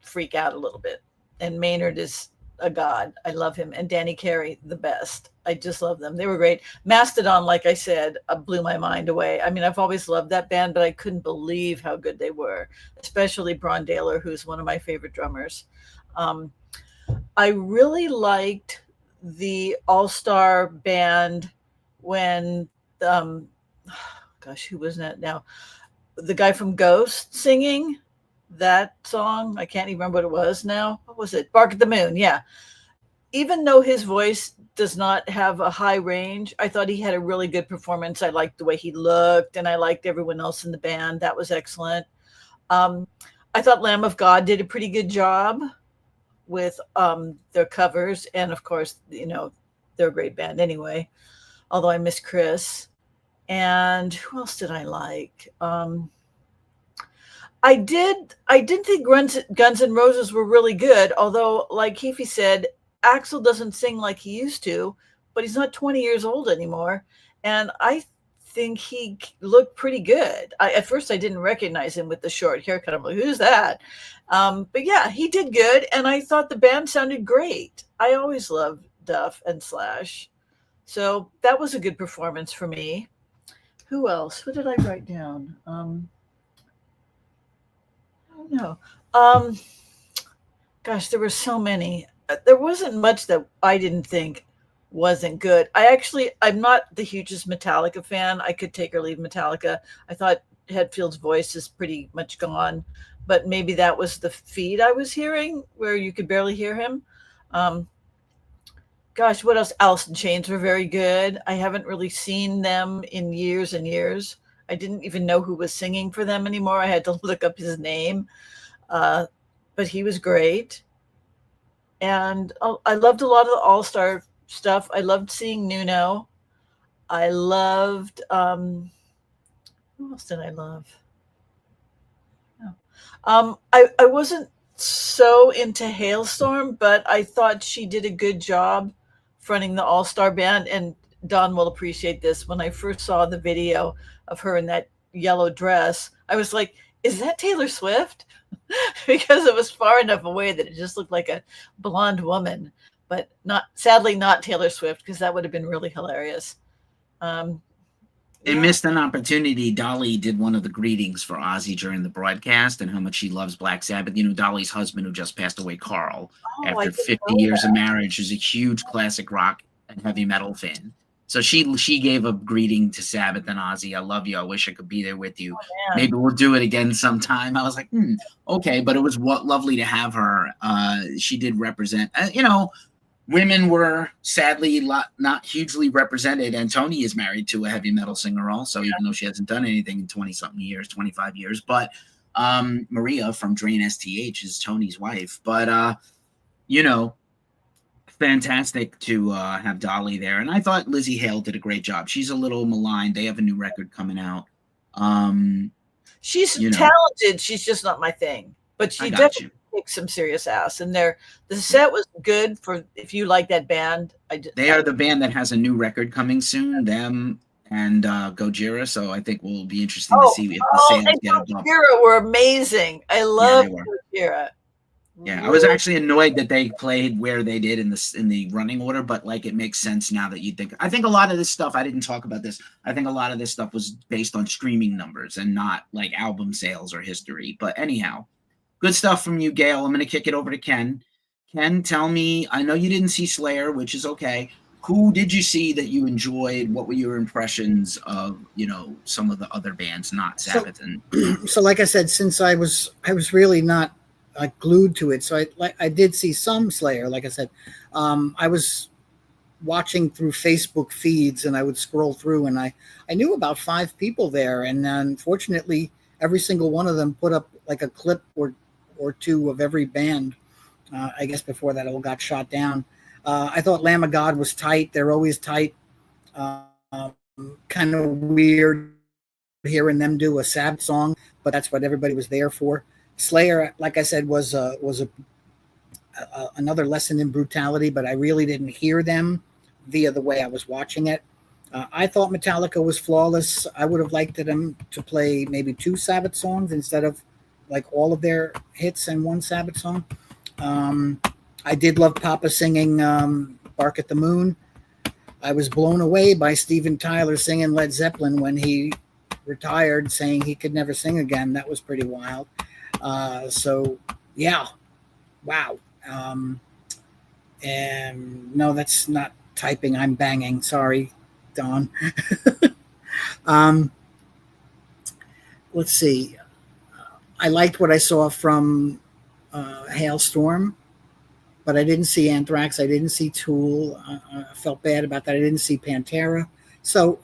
freak out a little bit. And Maynard is a god. I love him. And Danny Carey, the best. I just love them. They were great. Mastodon, like I said, blew my mind away. I mean, I've always loved that band, but I couldn't believe how good they were, especially Bron Daler, who's one of my favorite drummers. I really liked the all-star band when who was that now? The guy from Ghost singing that song. I can't even remember what it was now. What was it? Bark at the Moon. Yeah. Even though his voice does not have a high range, I thought he had a really good performance. I liked the way he looked, and I liked everyone else in the band. That was excellent. I thought Lamb of God did a pretty good job with their covers. And of course, they're a great band anyway. Although I miss Chris. And who else did I like? I did think Guns N' Roses were really good. Although, like Keefy said, Axl doesn't sing like he used to, but he's not 20 years old anymore. And I think he looked pretty good. At first, I didn't recognize him with the short haircut. I'm like, who's that? But yeah, he did good. And I thought the band sounded great. I always loved Duff and Slash. So that was a good performance for me. Who else? Who did I write down? I don't know. Gosh, there were so many. There wasn't much that I didn't think wasn't good. I'm not the hugest Metallica fan. I could take or leave Metallica. I thought Hetfield's voice is pretty much gone, but maybe that was the feed I was hearing where you could barely hear him. Gosh, what else? Alice in Chains were very good. I haven't really seen them in years and years. I didn't even know who was singing for them anymore. I had to look up his name. But he was great. And I loved a lot of the all-star stuff. I loved seeing Nuno. I loved, who else did I love? I wasn't so into Hailstorm, but I thought she did a good job fronting the all-star band. And Don will appreciate this. When I first saw the video of her in that, yellow dress, I was like, is that Taylor Swift? Because it was far enough away that it just looked like a blonde woman, but sadly not Taylor Swift, because that would have been really hilarious. They missed an opportunity. Dolly did one of the greetings for Ozzy during the broadcast and how much she loves Black Sabbath. You know, Dolly's husband, who just passed away, Carl, after 50 years of marriage, is a huge classic rock and heavy metal fan. So she gave a greeting to Sabbath and Ozzy. I love you. I wish I could be there with you. Maybe we'll do it again sometime. I was like, okay. But it was lovely to have her. She did represent, women were sadly not hugely represented, and Tony is married to a heavy metal singer also, even though she hasn't done anything in 20-something years, 25 years. But Maria from Drain STH is Tony's wife. But, fantastic to have Dolly there. And I thought Lizzie Hale did a great job. She's a little maligned. They have a new record coming out. She's talented. She's just not my thing. But she definitely kicked some serious ass. And the set was good for if you like that band. They are the band that has a new record coming soon. Them and Gojira. So I think we'll be interesting to see if the sales get up. Gojira were amazing. I love Gojira. Yeah, I was actually annoyed that they played where they did in the running order, but like it makes sense now that you think. I think a lot of this stuff, I didn't talk about this. I think a lot of this stuff was based on streaming numbers and not like album sales or history. But anyhow, good stuff from you, Gail. I'm going to kick it over to Ken. Ken, tell me, I know you didn't see Slayer, which is okay. Who did you see that you enjoyed? What were your impressions of, some of the other bands, not Sabbath? So like I said, since I was really not glued to it. So I did see some Slayer. Like I said, I was watching through Facebook feeds and I would scroll through and I knew about 5 people there. And unfortunately, every single one of them put up like a clip or 2 of every band, I guess before that all got shot down. I thought Lamb of God was tight. They're always tight. Kind of weird hearing them do a Sabbath song, but that's what everybody was there for. Slayer, like I said, was another lesson in brutality, but I really didn't hear them via the way I was watching it. I thought Metallica was flawless. I would have liked them to play maybe 2 Sabbath songs instead of like all of their hits in one Sabbath song. I did love Papa singing Bark at the Moon. I was blown away by Steven Tyler singing Led Zeppelin when he retired, saying he could never sing again. That was pretty wild. So yeah, wow. And no, that's not typing. I'm banging. Sorry, Don. Let's see. I liked what I saw from Hailstorm, but I didn't see Anthrax. I didn't see Tool. I felt bad about that. I didn't see Pantera. So,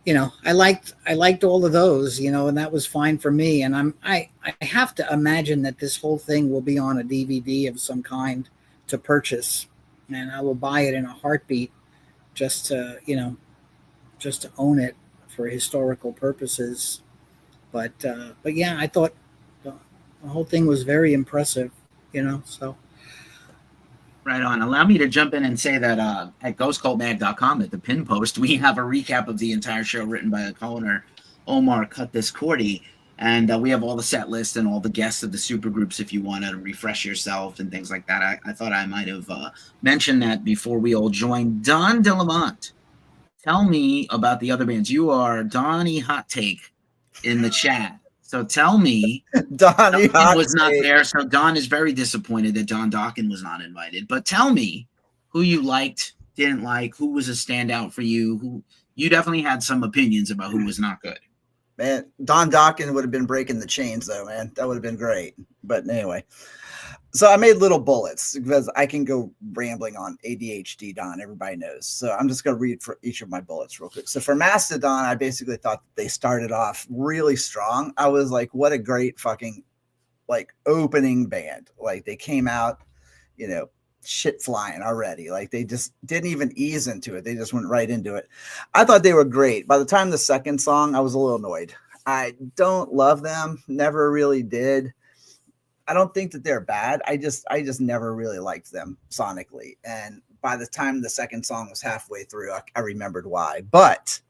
I liked all of those, and that was fine for me. And I have to imagine that this whole thing will be on a DVD of some kind to purchase, and I will buy it in a heartbeat just to own it for historical purposes. But yeah, I thought the whole thing was very impressive, so. Right on. Allow me to jump in and say that at ghostcultmag.com at the pin post, we have a recap of the entire show written by the co-owner, Omar Cut This Cordy. And we have all the set lists and all the guests of the supergroups if you want to refresh yourself and things like that. I thought I might have mentioned that before we all joined. Don DeLamont, tell me about the other bands. You are Donnie Hot Take in the chat. So tell me, Donnie was not there. So Don is very disappointed that Don Dokken was not invited. But tell me who you liked, didn't like, who was a standout for you. Who you definitely had some opinions about who was not good. Man, Don Dokken would have been breaking the chains, though, man. That would have been great. But anyway, so I made little bullets because I can go rambling on ADHD, Don. Everybody knows. So I'm just going to read for each of my bullets real quick. So for Mastodon, I basically thought that they started off really strong. I was like, what a great fucking opening band. Like they came out, shit flying already. Like they just didn't even ease into it. They just went right into it. I thought they were great. By the time the second song, I was a little annoyed. I don't love them. Never really did. I don't think that they're bad. I just never really liked them sonically. And by the time the second song was halfway through, I remembered why. But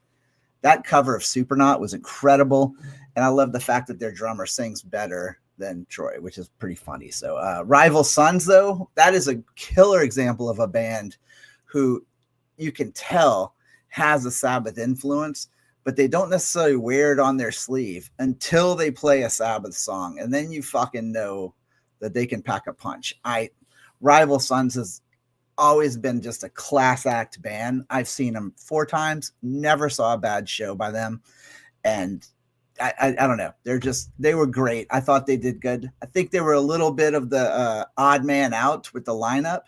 that cover of Supernaut was incredible. And I love the fact that their drummer sings better than Troy, which is pretty funny. So Rival Sons, though, that is a killer example of a band who you can tell has a Sabbath influence, but they don't necessarily wear it on their sleeve until they play a Sabbath song. And then you fucking know that they can pack a punch. Rival Sons has always been just a class act band. I've seen them 4 times, never saw a bad show by them. And I don't know. They were great. I thought they did good. I think they were a little bit of the odd man out with the lineup,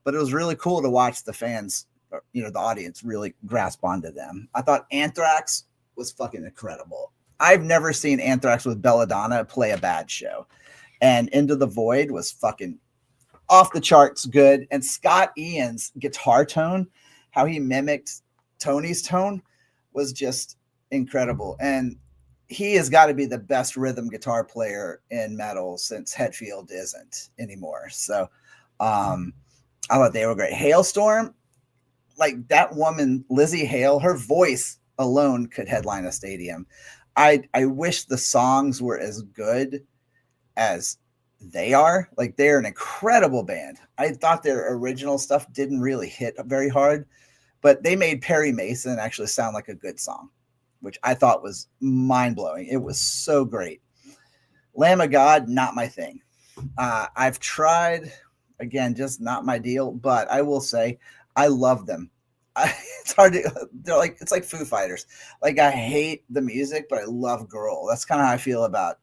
but it was really cool to watch the fans, the audience really grasp onto them. I thought Anthrax was fucking incredible. I've never seen Anthrax with Belladonna play a bad show. And Into the Void was fucking off the charts good. And Scott Ian's guitar tone, how he mimicked Tony's tone, was just incredible. And he has got to be the best rhythm guitar player in metal since Hetfield isn't anymore. So I thought they were great. Hailstorm, like that woman, Lizzie Hale, her voice alone could headline a stadium. I wish the songs were as good as they are. Like, they're an incredible band. I thought their original stuff didn't really hit very hard, but they made Perry Mason actually sound like a good song, which I thought was mind-blowing. It was so great. Lamb of God, not my thing. I've tried, again, just not my deal, but I will say I love them. It's hard to, it's like Foo Fighters. Like, I hate the music, but I love Girl. That's kind of how I feel about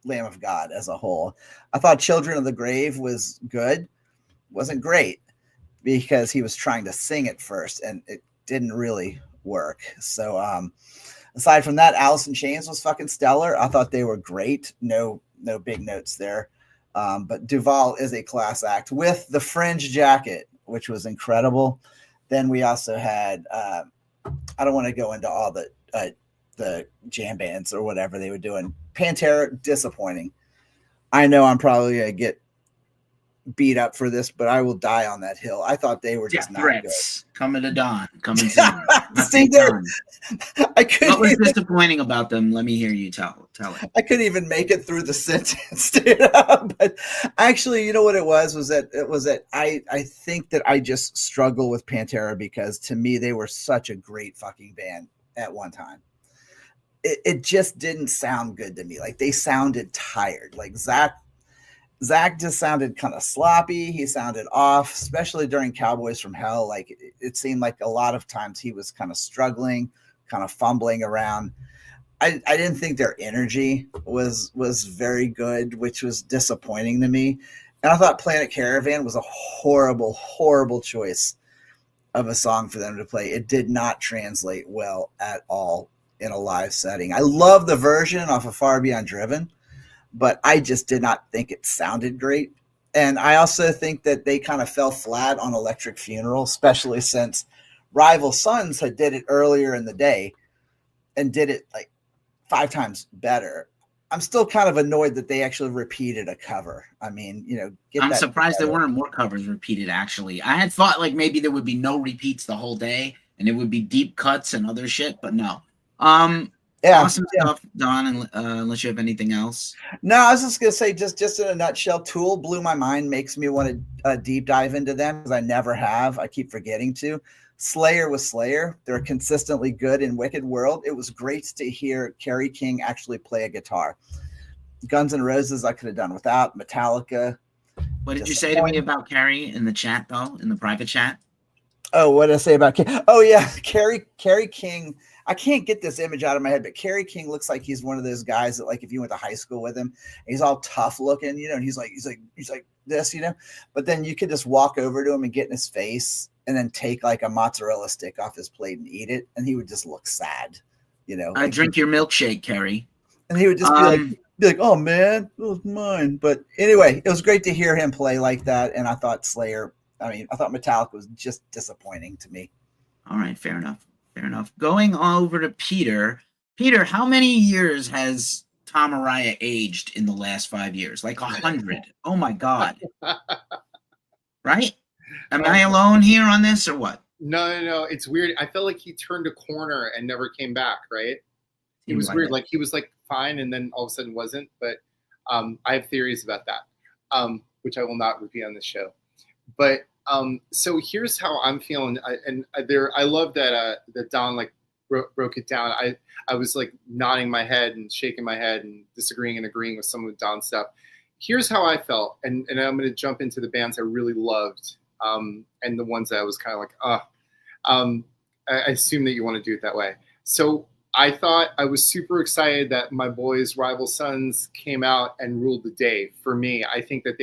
Lamb of God as a whole. I thought Children of the Grave was good. Wasn't great because he was trying to sing it first, and it didn't really work. So aside from that, Alice in Chains was fucking stellar. I thought they were great. No big notes there. But Duval is a class act with the Fringe Jacket, which was incredible. Then we also had I don't want to go into all the jam bands or whatever they were doing. Pantera, disappointing. I know I'm probably gonna get beat up for this, but I will die on that hill. I thought they were just not threats good. Coming to dawn, coming soon. See there, what was disappointing about them? Let me hear you tell it. I couldn't even make it through the sentence, dude. But actually, you know what it was that I think that I just struggle with Pantera because to me they were such a great fucking band at one time. It just didn't sound good to me. Like, they sounded tired. Like Zach just sounded kind of sloppy. He sounded off, especially during Cowboys from Hell. Like, it seemed like a lot of times he was kind of struggling, kind of fumbling around. I didn't think their energy was very good, which was disappointing to me. And I thought Planet Caravan was a horrible, horrible choice of a song for them to play. It did not translate well at all in a live setting. I love the version off of Far Beyond Driven, but I just did not think it sounded great. And I also think that they kind of fell flat on Electric Funeral, especially since Rival Sons had did it earlier in the day and did it like 5 times better. I'm still kind of annoyed that they actually repeated a cover. I mean, I'm surprised there weren't more covers repeated, actually. I had thought like maybe there would be no repeats the whole day and it would be deep cuts and other shit, but no. Awesome stuff, Don, and unless you have anything else. No, I was just going to say, just in a nutshell, Tool blew my mind, makes me want to deep dive into them because I never have. I keep forgetting to. Slayer was Slayer. They're consistently good in Wicked World. It was great to hear Kerry King actually play a guitar. Guns N' Roses I could have done without. Metallica. What did you say to me about Kerry in the chat, though, in the private chat? Oh, what did I say about King? Oh, yeah, Kerry King. I can't get this image out of my head, but Kerry King looks like he's one of those guys that, like, if you went to high school with him, he's all tough looking, and he's like this, but then you could just walk over to him and get in his face and then take like a mozzarella stick off his plate and eat it. And he would just look sad, I drink your milkshake, Kerry. And he would just be like, oh man, it was mine. But anyway, it was great to hear him play like that. And I thought Metallica was just disappointing to me. All right. Fair enough. Going over to Peter. Peter, how many years has Tom Araya aged in the last 5 years? Like 100. Oh my God. Right? Am I alone here on this or what? No. It's weird. I felt like he turned a corner and never came back. Right? It was Seems weird. it. Like he was like fine, and then all of a sudden wasn't. But I have theories about that, which I will not repeat on this show. But so here's how I'm feeling. I love that that Don like broke it down. I was like nodding my head and shaking my head and disagreeing and agreeing with some of Don's stuff. Here's how I felt, and I'm going to jump into the bands I really loved, and the ones that I was kind of like, I assume that you want to do it that way. So I thought I was super excited that my boys, Rival Sons, came out and ruled the day for me. I think that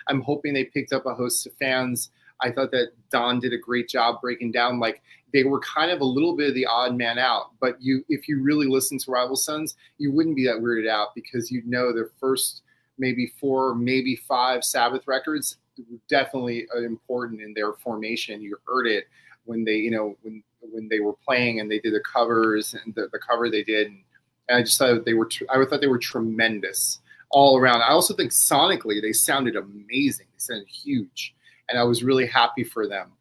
I'm hoping they picked up a host of fans. I thought that Don did a great job breaking down, like they were kind of a little bit of the odd man out, but if you really listen to Rival Sons, you wouldn't be that weirded out because you'd know their first maybe 4, maybe 5 Sabbath records were definitely important in their formation. You heard it when they, when they were playing and they did the covers and the cover they did. And I just thought I thought they were tremendous all around. I also think sonically they sounded amazing. They sounded huge. And I was really happy for them.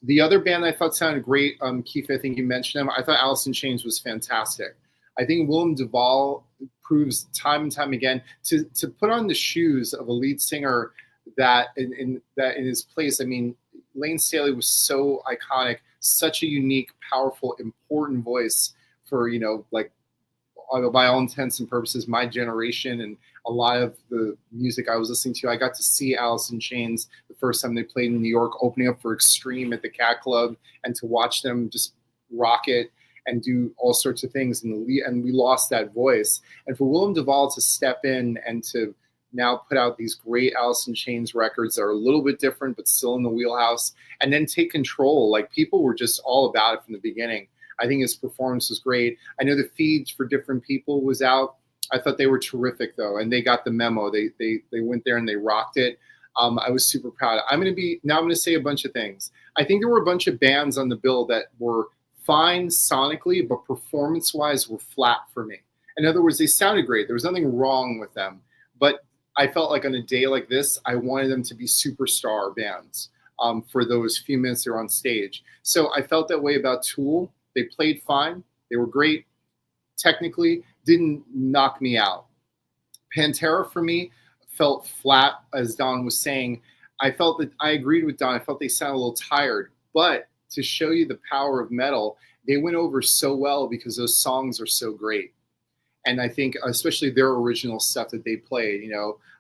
The other band I thought sounded great, Keith, I think you mentioned them. I thought Alice in Chains was fantastic. I think Willem Duvall proves time and time again to put on the shoes of a lead singer that in his place. I mean, Lane Staley was so iconic, such a unique, powerful, important voice for, like by all intents and purposes, my generation and a lot of the music I was listening to. I got to see Alice in Chains the first time they played in New York, opening up for Extreme at the Cat Club, and to watch them just rock it and do all sorts of things. And we lost that voice. And for Willem Duvall to step in and to now put out these great Alice in Chains records that are a little bit different, but still in the wheelhouse, and then take control. Like people were just all about it from the beginning. I think his performance was great. I know the feeds for different people was out. I thought they were terrific though. And they got the memo. They went there and they rocked it. I was super proud. I'm going to say a bunch of things. I think there were a bunch of bands on the bill that were fine sonically, but performance wise were flat for me. In other words, they sounded great. There was nothing wrong with them, but I felt like on a day like this, I wanted them to be superstar bands for those few minutes they were on stage. So I felt that way about Tool. They played fine. They were great. Technically, didn't knock me out. Pantera, for me, felt flat, as Don was saying. I felt that I agreed with Don. I felt they sounded a little tired. But to show you the power of metal, they went over so well because those songs are so great. And I think especially their original stuff that they played,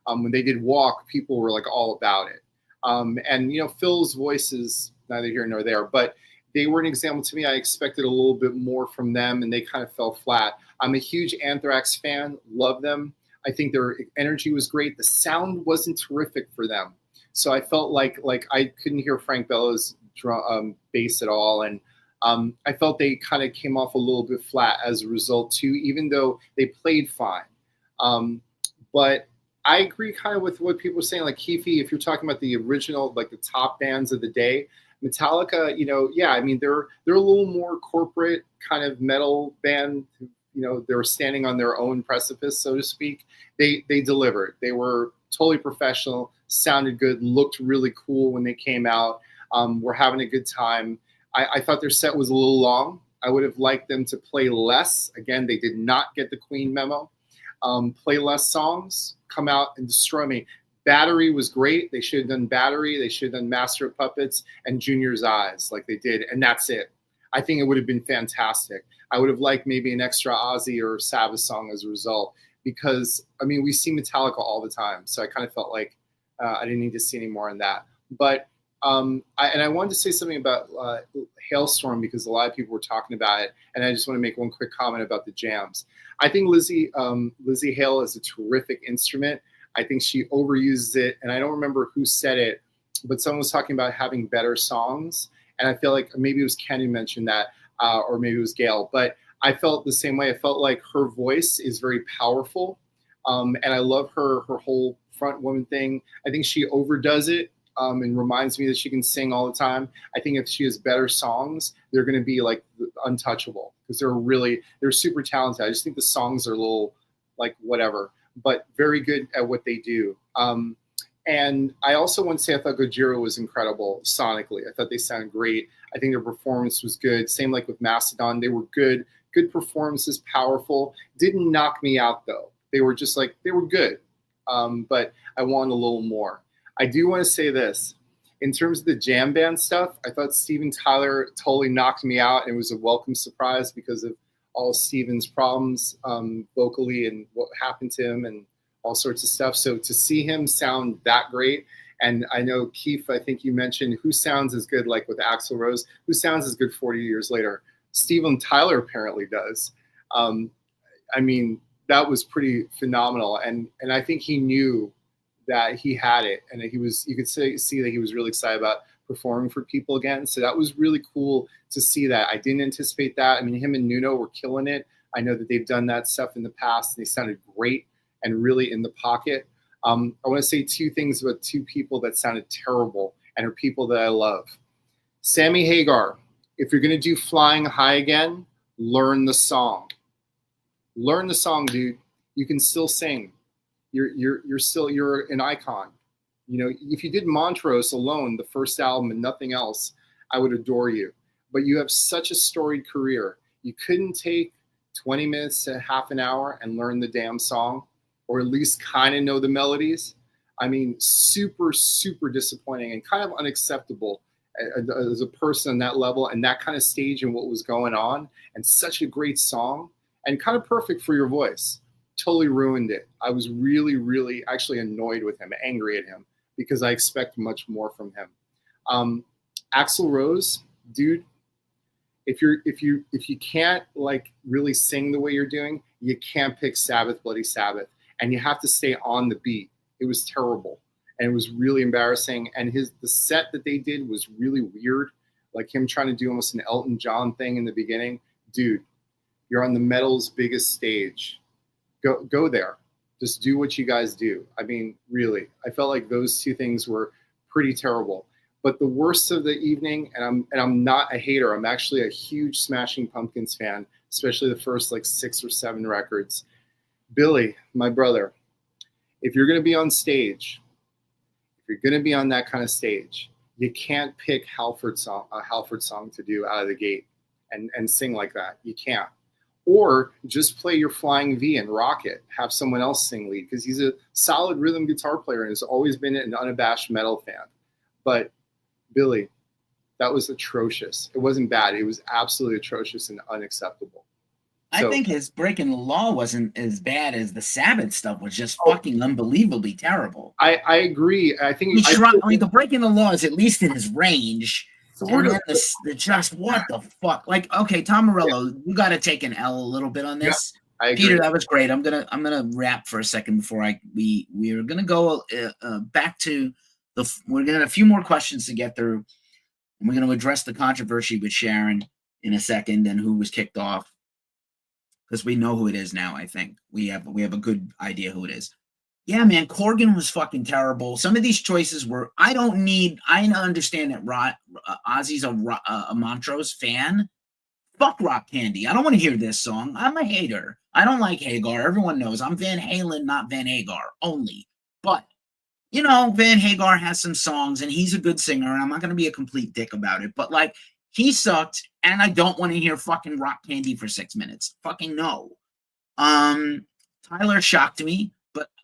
when they did Walk, people were like all about it. And Phil's voice is neither here nor there, but they were an example to me. I expected a little bit more from them, and they kind of fell flat. I'm a huge Anthrax fan, love them. I think their energy was great. The sound wasn't terrific for them. So I felt like I couldn't hear Frank Bella's bass at all. And I felt they kind of came off a little bit flat as a result too, even though they played fine. But I agree kind of with what people are saying, like Keefy, if you're talking about the original, like the top bands of the day, Metallica, I mean, they're a little more corporate kind of metal band. They're standing on their own precipice, so to speak. They delivered. They were totally professional, sounded good, looked really cool when they came out. We're having a good time. I thought their set was a little long. I would have liked them to play less. Again, they did not get the Queen memo. Play less songs, come out and destroy me. Battery was great. They should have done Battery. They should have done Master of Puppets and Junior's Eyes like they did. And that's it. I think it would have been fantastic. I would have liked maybe an extra Ozzy or Sabbath song as a result because, I mean, we see Metallica all the time. So I kind of felt like I didn't need to see any more on that. But I wanted to say something about Hailstorm because a lot of people were talking about it. And I just want to make one quick comment about the jams. I think Lizzie Hale is a terrific instrument. I think she overuses it. And I don't remember who said it, but someone was talking about having better songs. And I feel like maybe it was Ken who mentioned that, or maybe it was Gail. But I felt the same way. I felt like her voice is very powerful. And I love her whole front woman thing. I think she overdoes it. And reminds me that she can sing all the time. I think if she has better songs, they're going to be like untouchable because they're super talented. I just think the songs are a little like whatever, but very good at what they do. And I also want to say I thought Gojira was incredible sonically. I thought they sounded great. I think their performance was good. Same like with Mastodon. They were good performances, powerful. Didn't knock me out though. They were just like, they were good. But I wanted a little more. I do want to say this. In terms of the jam band stuff, I thought Steven Tyler totally knocked me out, and it was a welcome surprise because of all Steven's problems vocally and what happened to him and all sorts of stuff. So to see him sound that great, and I know Keith, I think you mentioned who sounds as good, like with Axl Rose, who sounds as good 40 years later. Steven Tyler apparently does. I mean, that was pretty phenomenal, and I think he knew that he had it, and he was, you could see that he was really excited about performing for people again. So that was really cool to see that. I didn't anticipate that. I mean, him and Nuno were killing it. I know that they've done that stuff in the past, and they sounded great and really in the pocket. I want to say two things about two people that sounded terrible and are people that I love. Sammy Hagar, if you're going to do Flying High again, learn the song. Learn the song, dude. You can still sing. You're an icon. You know, if you did Montrose alone, the first album and nothing else, I would adore you. But you have such a storied career. You couldn't take 20 minutes to half an hour and learn the damn song, or at least kind of know the melodies. I mean, super, super disappointing and kind of unacceptable as a person on that level and that kind of stage and what was going on, and such a great song and kind of perfect for your voice. Totally ruined it. I was really, really actually annoyed with him, angry at him, because I expect much more from him. Axl Rose, dude, if you can't like really sing the way you're doing, you can't pick Sabbath, Bloody Sabbath, and you have to stay on the beat. It was terrible, and it was really embarrassing. And the set that they did was really weird, like him trying to do almost an Elton John thing in the beginning. Dude, you're on the metal's biggest stage. Go there. Just do what you guys do. I mean, really, I felt like those two things were pretty terrible. But the worst of the evening, and I'm not a hater. I'm actually a huge Smashing Pumpkins fan, especially the first like 6 or 7 records. Billy, my brother, if you're going to be on stage, if you're going to be on that kind of stage, you can't pick a Halford song to do out of the gate and sing like that. You can't. Or just play your Flying V and rock it. Have someone else sing lead, because he's a solid rhythm guitar player and has always been an unabashed metal fan. But Billy, that was atrocious. It wasn't bad. It was absolutely atrocious and unacceptable. I think his Breaking the Law wasn't as bad as the Sabbath stuff was just fucking unbelievably terrible. I agree. I think the Breaking the Law is at least in his range. So and then the just what the fuck? Like, okay, Tom Morello, you got to take an L a little bit on this. Yeah, I agree. Peter, that was great. I'm gonna wrap for a second before we are gonna go back to we're gonna have a few more questions to get through, and we're gonna address the controversy with Sharon in a second and who was kicked off, because we know who it is now. I think we have a good idea who it is. Yeah, man, Corgan was fucking terrible. Some of these choices were. I understand that Ozzy's a Montrose fan. Fuck Rock Candy. I don't want to hear this song. I'm a hater. I don't like Hagar. Everyone knows I'm Van Halen, not Van Hagar only. But you know, Van Hagar has some songs, and he's a good singer. And I'm not going to be a complete dick about it. But like, he sucked, and I don't want to hear fucking Rock Candy for 6 minutes. Fucking no. Tyler shocked me.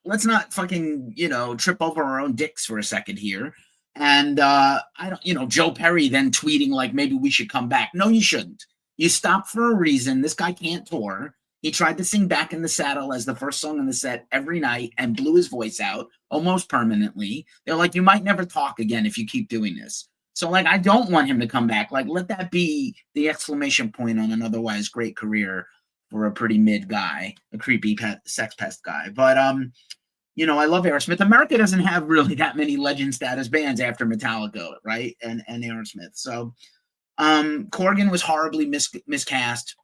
Let's not fucking, trip over our own dicks for a second here. And I don't, Joe Perry then tweeting like maybe we should come back. No, you shouldn't. You stopped for a reason. This guy can't tour. He tried to sing Back in the Saddle as the first song in the set every night and blew his voice out almost permanently. They're like, you might never talk again if you keep doing this. So like, I don't want him to come back. Like, let that be the exclamation point on an otherwise great career for a pretty mid guy, a creepy sex pest guy. But I love Aerosmith. America doesn't have really that many legend status bands after Metallica, right? And Aerosmith. So Corgan was horribly miscast.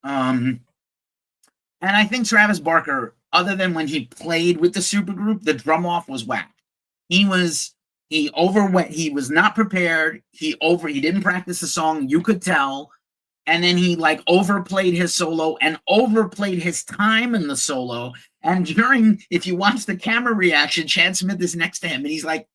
And I think Travis Barker, other than when he played with the supergroup, the drum off was whack. He was not prepared. He didn't practice the song. You could tell. And then he like overplayed his solo and overplayed his time in the solo. And if you watch the camera reaction, Chad Smith is next to him, and he's like,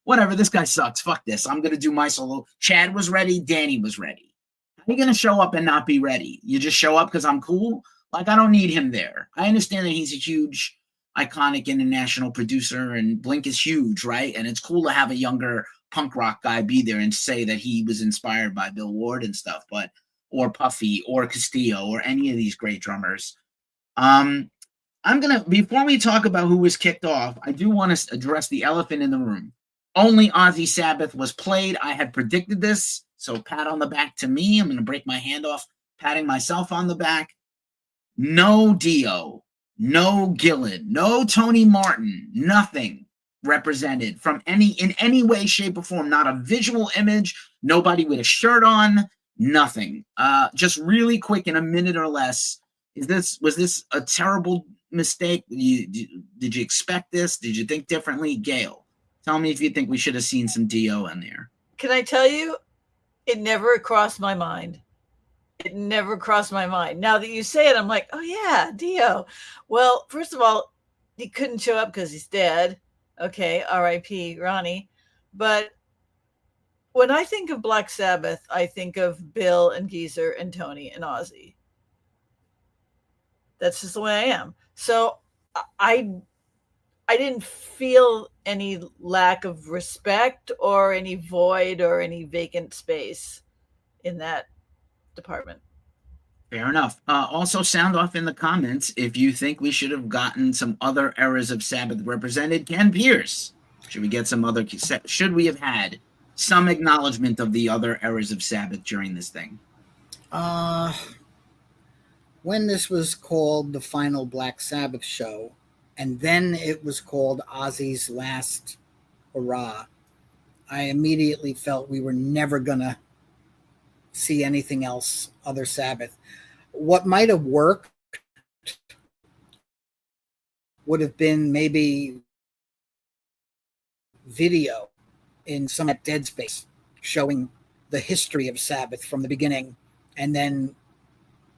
whatever, this guy sucks. Fuck this. I'm going to do my solo. Chad was ready. Danny was ready. How are you going to show up and not be ready? You just show up because I'm cool? Like, I don't need him there. I understand that he's a huge, iconic international producer, and Blink is huge, right? And it's cool to have a younger punk rock guy be there and say that he was inspired by Bill Ward and stuff, or Puffy or Castillo or any of these great drummers. Before we talk about who was kicked off, I do want to address the elephant in the room. Only Ozzy Sabbath was played. I had predicted this, so pat on the back to me. I'm going to break my hand off, patting myself on the back. No Dio, no Gillan, no Tony Martin, nothing represented in any way, shape, or form. Not a visual image, nobody with a shirt on, nothing. Just really quick, in a minute or less, was this a terrible mistake? Did you expect this? Did you think differently? Gail, tell me if you think we should have seen some Dio in there. Can I tell you, it never crossed my mind. It never crossed my mind. Now that you say it, I'm like, oh yeah, Dio. Well, first of all, he couldn't show up because he's dead. Okay, R.I.P. Ronnie. But when I think of Black Sabbath, I think of Bill and Geezer and Tony and Ozzy. That's just the way I am. So I didn't feel any lack of respect or any void or any vacant space in that department. Fair enough. Also, sound off in the comments if you think we should have gotten some other eras of Sabbath represented. Ken Pierce, should we have had some acknowledgement of the other eras of Sabbath during this thing? When this was called the final Black Sabbath show, and then it was called Ozzy's last hurrah, I immediately felt we were never gonna see anything else other Sabbath. What might have worked would have been maybe video in some dead space showing the history of Sabbath from the beginning, and then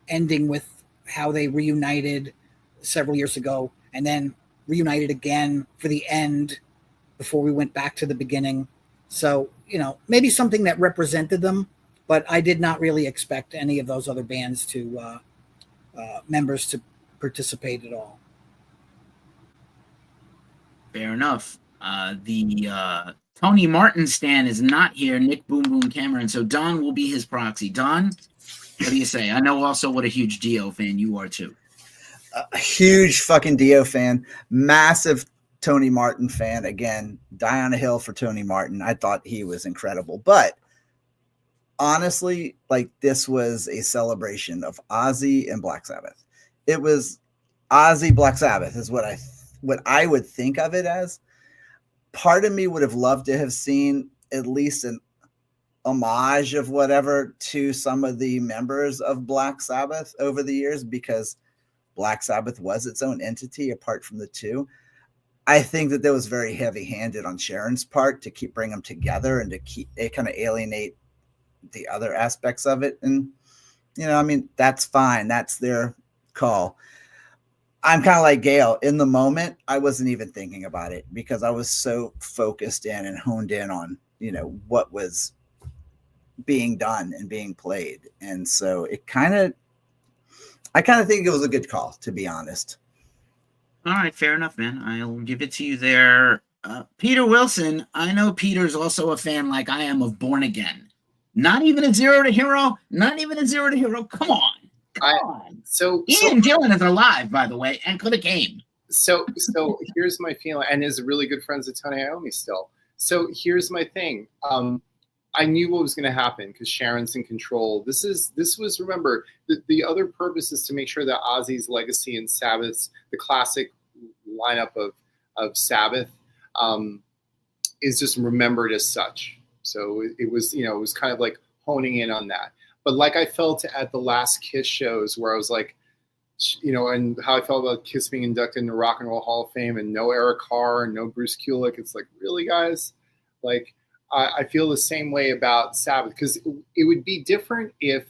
ending with how they reunited several years ago and then reunited again for the end before we went back to the beginning. So, maybe something that represented them, but I did not really expect any of those other bands to members to participate at all. Fair enough. The Tony Martin stan is not here, Nick Boom Boom Cameron, so Don will be his proxy. Don, what do you say? I know also what a huge Dio fan you are too. A huge fucking Dio fan, massive Tony Martin fan. Again, die on a hill for Tony Martin. I thought he was incredible, but honestly, this was a celebration of Ozzy and Black Sabbath. It was Ozzy Black Sabbath is what I would think of it as. Part of me would have loved to have seen at least an homage of whatever to some of the members of Black Sabbath over the years, because Black Sabbath was its own entity apart from the two. I think that was very heavy-handed on Sharon's part to bring them together and to keep it kind of alienate the other aspects of it. And, that's fine. That's their call. I'm kind of like Gail. In the moment, I wasn't even thinking about it because I was so focused in and honed in on, what was being done and being played. And so I kind of think it was a good call, to be honest. All right, fair enough, man. I'll give it to you there. Peter Wilson, I know Peter's also a fan like I am of Born Again. Not even a Zero to Hero. Come on. So Ian Gillan is alive, by the way, and could have came. So here's my feeling, and is really good friends with Tony Iommi still. So here's my thing. I knew what was going to happen because Sharon's in control. This was remember the other purpose is to make sure that Ozzy's legacy and Sabbath's, the classic lineup of Sabbath, is just remembered as such. So it was kind of like honing in on that. But like I felt at the last Kiss shows where I was like, and how I felt about Kiss being inducted into Rock and Roll Hall of Fame and no Eric Carr and no Bruce Kulick. It's like, really, guys? Like, I feel the same way about Sabbath, because it would be different if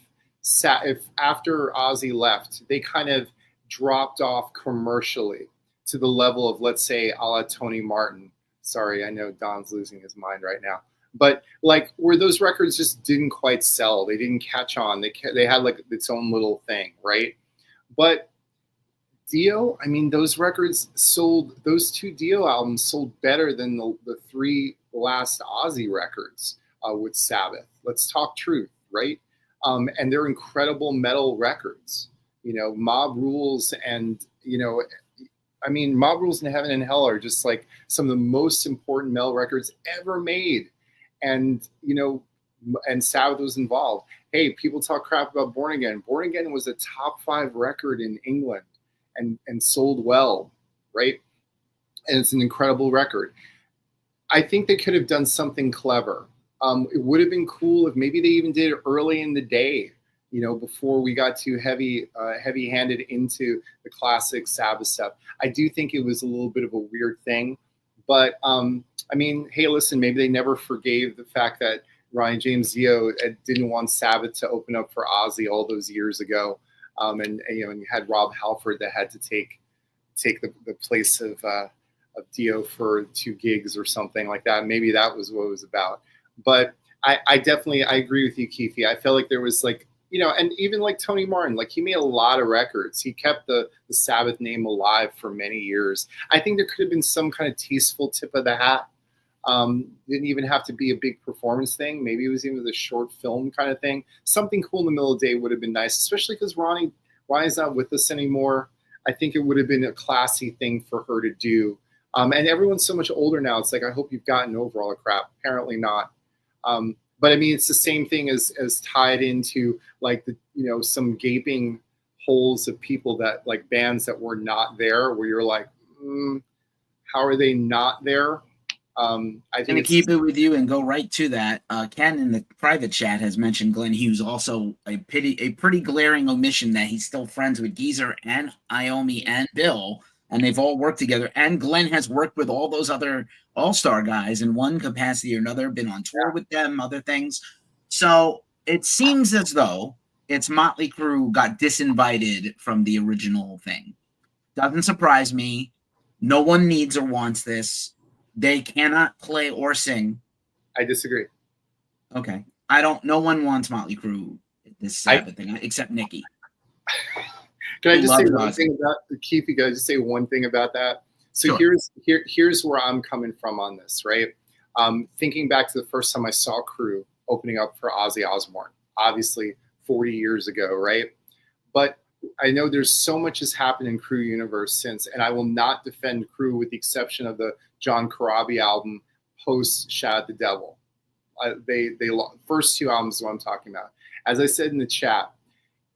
after Ozzy left, they kind of dropped off commercially to the level of, let's say, a la Tony Martin. Sorry, I know Don's losing his mind right now. But like where those records just didn't quite sell. They didn't catch on. They had like its own little thing, right? But Dio, I mean, those records sold, those 2 Dio albums sold better than the 3 last Ozzy records with Sabbath. Let's talk truth, right? And they're incredible metal records. You know, Mob Rules and, you know, I mean, Mob Rules in Heaven and Hell are just like some of the most important metal records ever made. And, you know, and Sabbath was involved. Hey, people talk crap about Born Again. Born Again was a top 5 record in England and sold well, right? And it's an incredible record. I think they could have done something clever. It would have been cool if maybe they even did it early in the day, you know, before we got too heavy-handed into the classic Sabbath stuff. I do think it was a little bit of a weird thing. But, I mean, hey, listen, maybe they never forgave the fact that Ryan James Dio didn't want Sabbath to open up for Ozzy all those years ago. And you know, and you had Rob Halford that had to take the place of Dio for 2 gigs or something like that. Maybe that was what it was about. But I definitely, I agree with you, Keefy. I felt like there was like, you know, and even like Tony Martin, like he made a lot of records. He kept the Sabbath name alive for many years. I think there could have been some kind of tasteful tip of the hat. Didn't even have to be a big performance thing. Maybe it was even the short film kind of thing. Something cool in the middle of the day would have been nice, especially because Ronnie's not with us anymore. I think it would have been a classy thing for her to do. And everyone's so much older now. It's like, I hope you've gotten over all the crap. Apparently not. But I mean, it's the same thing as tied into like the, you know, some gaping holes of people that like bands that were not there, where you're like, how are they not there? I'm going to keep it with you and go right to that. Ken in the private chat has mentioned Glenn Hughes, also a pretty glaring omission that he's still friends with Geezer and Iommi and Bill, and they've all worked together. And Glenn has worked with all those other all-star guys in one capacity or another, been on tour with them, other things. So it seems as though it's Motley Crue got disinvited from the original thing. Doesn't surprise me. No one needs or wants this. They cannot play or sing. I disagree. Okay. No one wants Motley Crue this Sabbath thing except Nikki. Can I just say one thing about Keefy? Can I just say one thing about that? So sure. Here's where I'm coming from on this, right? Thinking back to the first time I saw Crue opening up for Ozzy Osbourne, obviously 40 years ago, right? But I know there's so much has happened in Crue universe since, and I will not defend Crue with the exception of the John Corabi album post Shout at the Devil. They first 2 albums is what I'm talking about. As I said in the chat,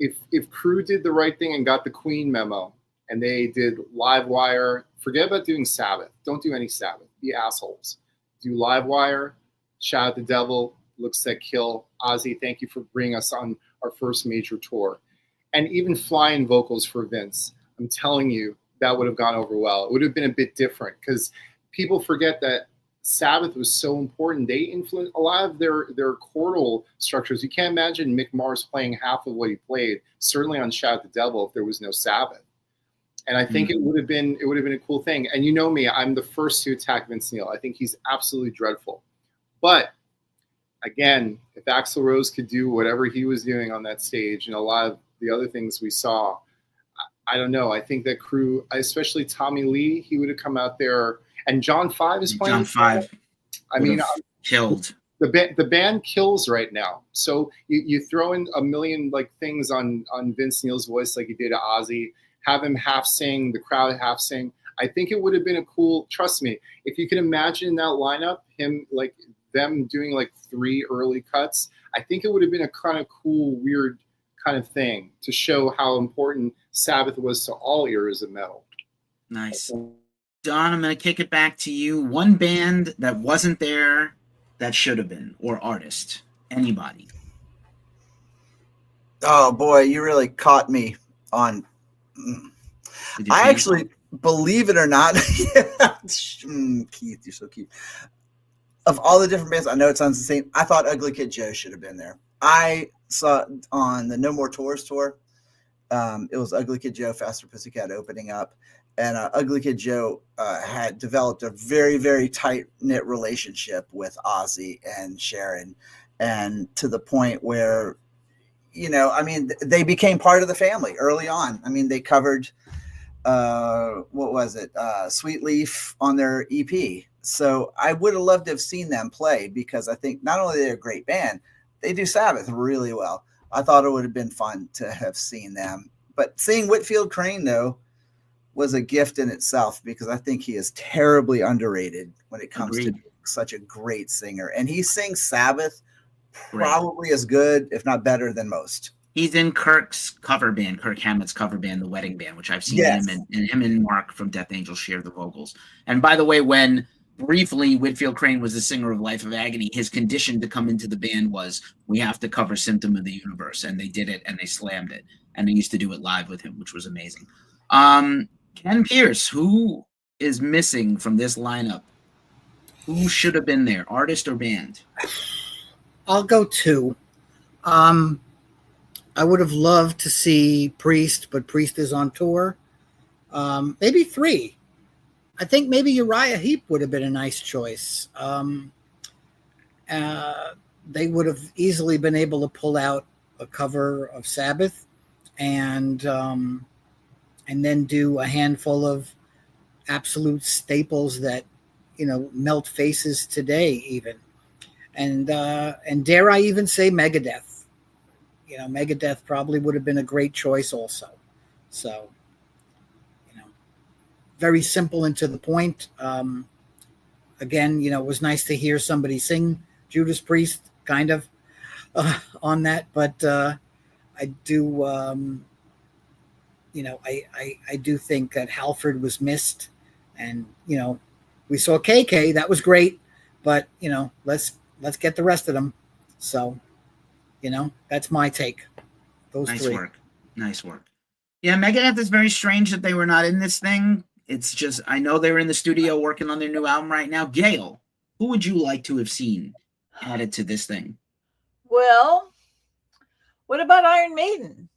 if Crue did the right thing and got the Queen memo, and they did Livewire, forget about doing Sabbath. Don't do any Sabbath. Be assholes. Do Livewire, Shout at the Devil, Looks That Kill. Ozzy, thank you for bringing us on our first major tour. And even flying vocals for Vince. I'm telling you, that would have gone over well. It would have been a bit different because people forget that Sabbath was so important. They influenced a lot of their chordal structures. You can't imagine Mick Mars playing half of what he played, certainly on Shout at the Devil, if there was no Sabbath. And I think it would have been a cool thing. And you know me, I'm the first to attack Vince Neil. I think he's absolutely dreadful. But again, if Axl Rose could do whatever he was doing on that stage and a lot of the other things we saw, I don't know. I think that Crue, especially Tommy Lee, he would have come out there. And John 5 is playing. John 5. I mean, killed. The band kills right now. So you throw in a million like things on Vince Neil's voice like you did to Ozzy. Have him half sing, the crowd half sing. I think it would have been a cool. Trust me, if you can imagine that lineup, him like them doing like 3 early cuts, I think it would have been a kind of cool, weird kind of thing to show how important Sabbath was to all eras of metal. Nice. Don, I'm going to kick it back to you. One band that wasn't there that should have been, or artist, anybody. Oh boy, you really caught me on. I actually, believe it or not, Keith, you're so cute. Of all the different bands, I know it sounds the same. I thought Ugly Kid Joe should have been there. I saw on the No More Tours tour. It was Ugly Kid Joe, Faster Pussycat opening up. And Ugly Kid Joe had developed a very, very tight-knit relationship with Ozzy and Sharon, and to the point where, you know, I mean, they became part of the family early on. I mean, they covered, what was it, Sweet Leaf on their EP. So I would have loved to have seen them play, because I think not only they're a great band, they do Sabbath really well. I thought it would have been fun to have seen them. But seeing Whitfield Crane, though, was a gift in itself, because I think he is terribly underrated when it comes to such a great singer. And he sings Sabbath probably as good, if not better, than most. He's in Kirk's cover band, Kirk Hammett's cover band, The Wedding Band, which I've seen him and Mark from Death Angel share the vocals. And by the way, when briefly Whitfield Crane was the singer of Life of Agony, his condition to come into the band was, we have to cover Symptom of the Universe. And they did it, and they slammed it. And they used to do it live with him, which was amazing. Ken Pierce, who is missing from this lineup? Who should have been there, artist or band? I'll go 2. I would have loved to see Priest, but Priest is on tour. Maybe 3. I think maybe Uriah Heep would have been a nice choice. They would have easily been able to pull out a cover of Sabbath and then do a handful of absolute staples that, you know, melt faces today even. And dare I even say Megadeth. You know, Megadeth probably would have been a great choice also. So, you know, very simple and to the point. Again, you know, it was nice to hear somebody sing Judas Priest kind of on that. But I do... you know, I do think that Halford was missed, and, you know, we saw KK, that was great, but, you know, let's get the rest of them. So, you know, that's my take. Those nice 3. Nice work. Yeah, Megadeth is very strange that they were not in this thing. It's just, I know they're in the studio working on their new album right now. Gail, who would you like to have seen added to this thing? Well, what about Iron Maiden?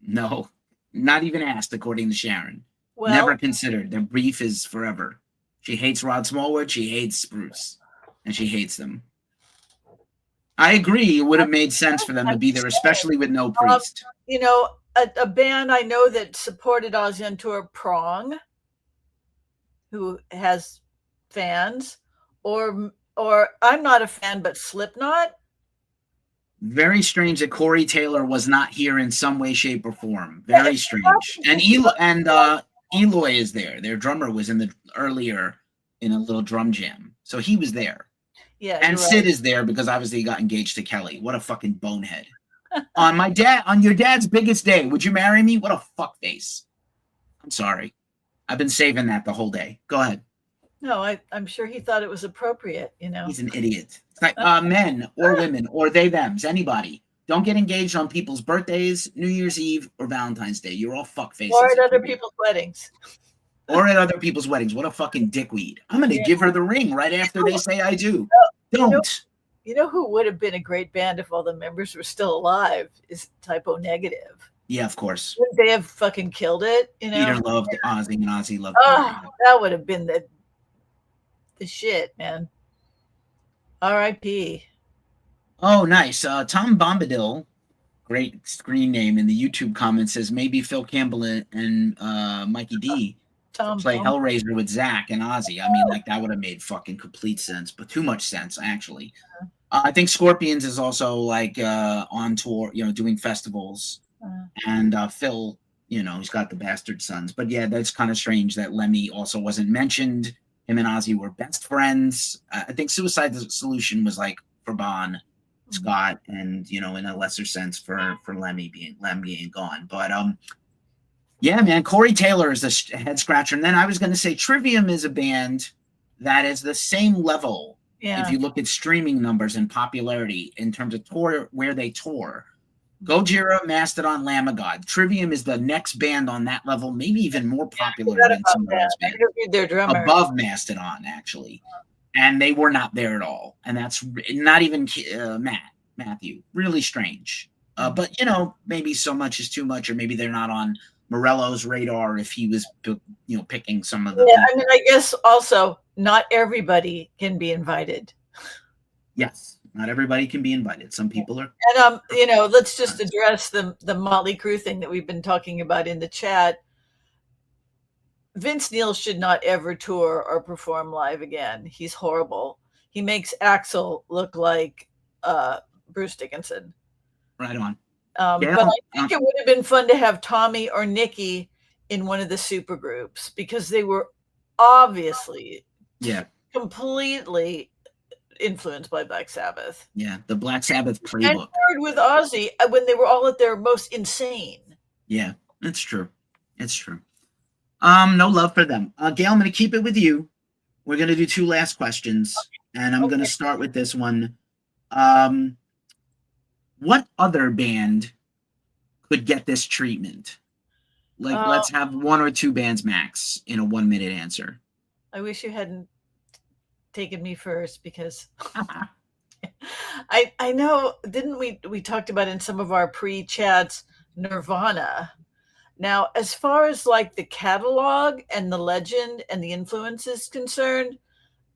No. Not even asked, according to Sharon. Well, never considered. Their beef is forever. She hates Rod Smallwood. She hates Bruce. And she hates them. I agree. It would have made sense for them to be there, especially with no Priest. You know, a band I know that supported Ozzy on tour, Prong, who has fans, or I'm not a fan, but Slipknot. Very strange that Corey Taylor was not here in some way, shape, or form. Very strange. And Eloy is there. Their drummer was earlier in a little drum jam, so he was there. Yeah, and Sid is there because obviously he got engaged to Kelly. What a fucking bonehead! on your dad's biggest day, would you marry me? What a fuckface! I'm sorry. I've been saving that the whole day. Go ahead. No, I'm sure he thought it was appropriate. You know, he's an idiot. It's like men or women or they thems, anybody. Don't get engaged on people's birthdays, New Year's Eve, or Valentine's Day. You're all fuckfaces. Or at other people's weddings. Or at other people's weddings. What a fucking dickweed. I'm going to give her the ring right after they say I do. Don't. You know who would have been a great band if all the members were still alive is Typo Negative. Yeah, of course. Wouldn't they have fucking killed it? You know? Peter loved Ozzy and Ozzy loved Peter. That would have been the shit, man. R.I.P. Oh, nice. Tom Bombadil, great screen name in the YouTube comments, says maybe Phil Campbell and Mikey D play Hellraiser with Zach and Ozzy. I mean, like, that would have made fucking complete sense, but too much sense, actually. I think Scorpions is also, like, on tour, you know, doing festivals. And Phil, you know, he's got the Bastard Sons. But, yeah, that's kind of strange that Lemmy also wasn't mentioned. Him and Ozzy were best friends. I think Suicide Solution was, like, for Bon Scott, and, you know, in a lesser sense for Lemmy being gone. But yeah, man, Corey Taylor is a head scratcher. And then I was going to say Trivium is a band that is the same level. Yeah. If you look at streaming numbers and popularity in terms of tour, where they tour. Gojira, Mastodon, Lamb of God. Trivium is the next band on that level, maybe even more popular than some of those bands. Their drummer. Above Mastodon, actually. And they were not there at all. And that's not even Matthew. Really strange. But maybe so much is too much, or maybe they're not on Morello's radar if he was, picking some of the. Yeah, I mean, I guess also not everybody can be invited. Yes, not everybody can be invited. Some people are. And let's just address the Motley Crue thing that we've been talking about in the chat. Vince Neil should not ever tour or perform live again. He's horrible. He makes Axl look like Bruce Dickinson. Right on. But I think it would have been fun to have Tommy or Nikki in one of the supergroups, because they were obviously completely influenced by Black Sabbath. Yeah, the Black Sabbath playbook. And toured with Ozzy when they were all at their most insane. Yeah, it's true. It's true. No love for them. Gail, I'm going to keep it with you. We're going to do 2 last questions, and I'm going to start with this one. What other band could get this treatment? Let's have 1 or 2 bands max in a 1-minute answer. I wish you hadn't taken me first, because I know, didn't we talked about in some of our pre-chats Nirvana. Now, as far as the catalog and the legend and the influence is concerned,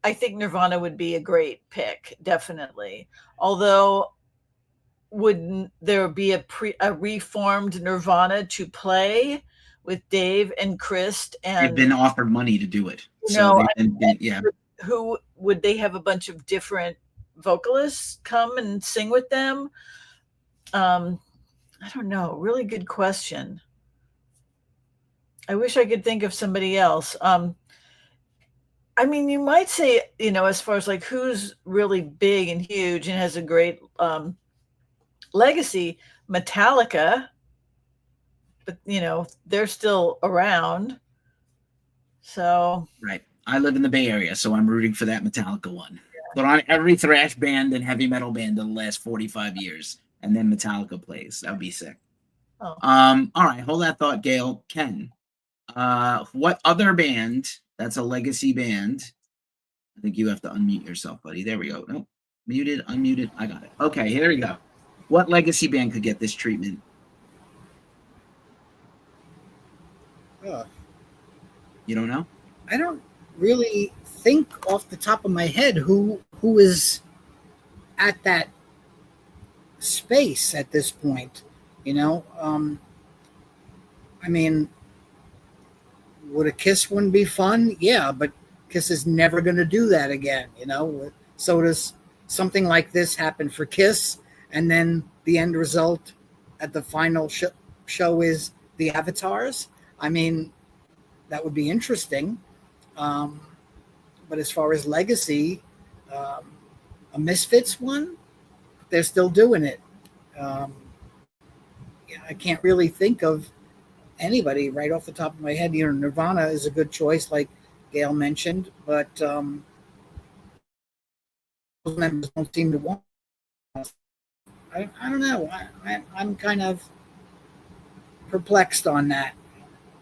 I think Nirvana would be a great pick, definitely. Although, would there be a reformed Nirvana to play with Dave and Chris? And they've been offered money to do it. So who would they have? A bunch of different vocalists come and sing with them? I don't know. Really good question. I wish I could think of somebody else. I mean, you might say, as far as who's really big and huge and has a great legacy, Metallica, but they're still around. So right. I live in the Bay Area, so I'm rooting for that Metallica one. Yeah. But on every thrash band and heavy metal band in the last 45 years, and then Metallica plays. That would be sick. Oh. All right, hold that thought, Gail. Ken, what other band that's a legacy band? I think you have to unmute yourself, buddy. There we go. Nope. Muted, unmuted. I got it. Okay, here we go. What legacy band could get this treatment? You don't know? I don't really think off the top of my head who is at that space at this point. I mean, would a Kiss one be fun? Yeah, but Kiss is never going to do that again. So does something like this happen for Kiss, and then the end result at the final show is the Avatars? I mean, that would be interesting. But as far as legacy, a Misfits one, they're still doing it. I can't really think of anybody right off the top of my head. Nirvana is a good choice, like Gail mentioned, but those members don't seem to want. I don't know. I'm kind of perplexed on that.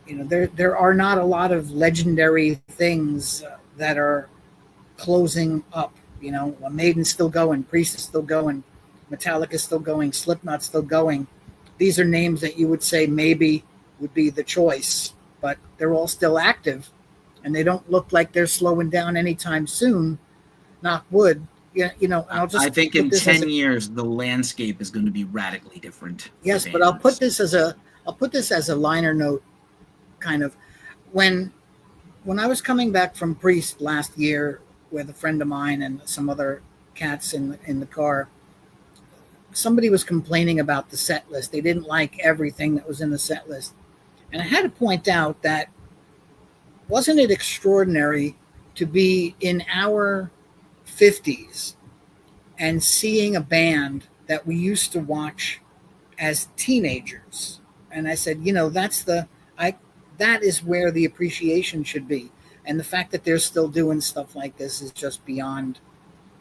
There are not a lot of legendary things that are closing up. Maiden's still going, Priest is still going, Metallica's still going, Slipknot's still going. These are names that you would say maybe would be the choice, but they're all still active, and they don't look like they're slowing down anytime soon. Knock wood. I think in 10 years the landscape is going to be radically different. Yes, but I'll put this as a liner note, kind of. When I was coming back from Priest last year with a friend of mine and some other cats in the car, somebody was complaining about the set list. They didn't like everything that was in the set list. And I had to point out that wasn't it extraordinary to be in our 50s and seeing a band that we used to watch as teenagers? And I said, that is where the appreciation should be. And the fact that they're still doing stuff like this is just beyond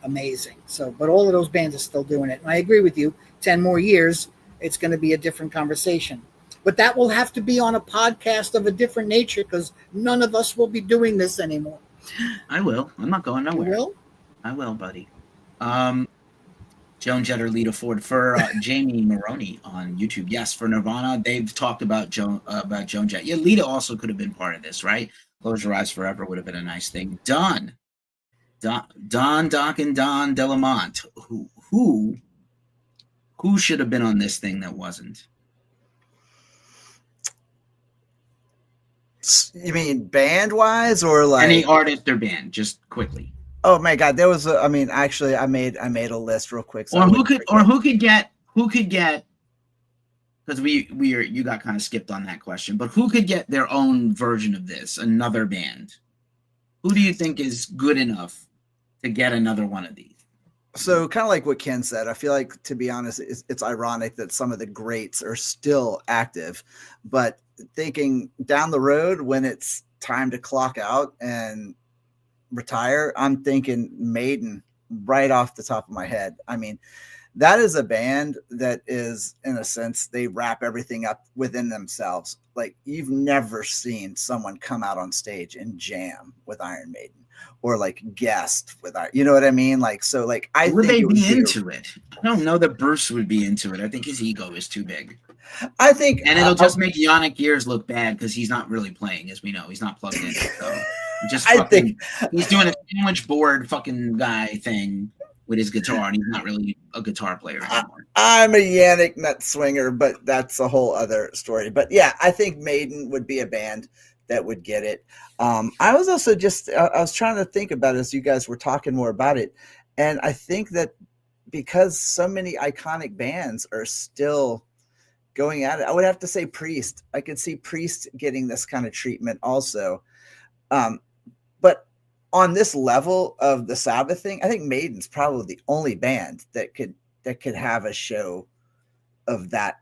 amazing. So, but all of those bands are still doing it. And I agree with you, 10 more years, it's going to be a different conversation. But that will have to be on a podcast of a different nature, because none of us will be doing this anymore. I will. I'm not going nowhere. You will? I will, buddy. Joan Jett or Lita Ford. For Jamie Maroney on YouTube, yes. For Nirvana, they've talked about Joan Jett. Yeah, Lita also could have been part of this, right? Close Your Eyes Forever would have been a nice thing. Doc and Don Delamont. Who should have been on this thing that wasn't? You mean band wise or like any artist or band? Just quickly. Oh my God, there was. I mean, actually, I made a list real quick. So who could get? Because you got kind of skipped on that question, but who could get their own version of this? Another band. Who do you think is good enough to get another one of these? So kind of like what Ken said, I feel like, to be honest, it's ironic that some of the greats are still active, but thinking down the road when it's time to clock out and retire, I'm thinking Maiden right off the top of my head. I mean, that is a band that is, in a sense, they wrap everything up within themselves. Like, you've never seen someone come out on stage and jam with Iron Maiden or like guest with Iron, you know what I mean? Like, so like, I would think they be into it? I don't know that Bruce would be into it. I think his ego is too big. I think, and it'll just make Yannick Gears look bad because he's not really playing, as we know. He's not plugged in. So just I think he's doing a sandwich board fucking guy thing with his guitar, and he's not really a guitar player anymore. I'm a Yannick nut swinger, but that's a whole other story. But yeah, I think Maiden would be a band that would get it. I was also I was trying to think about it as you guys were talking more about it. And I think that because so many iconic bands are still going at it, I would have to say Priest. I could see Priest getting this kind of treatment also. But on this level of the Sabbath thing, I think Maiden's probably the only band that could have a show of that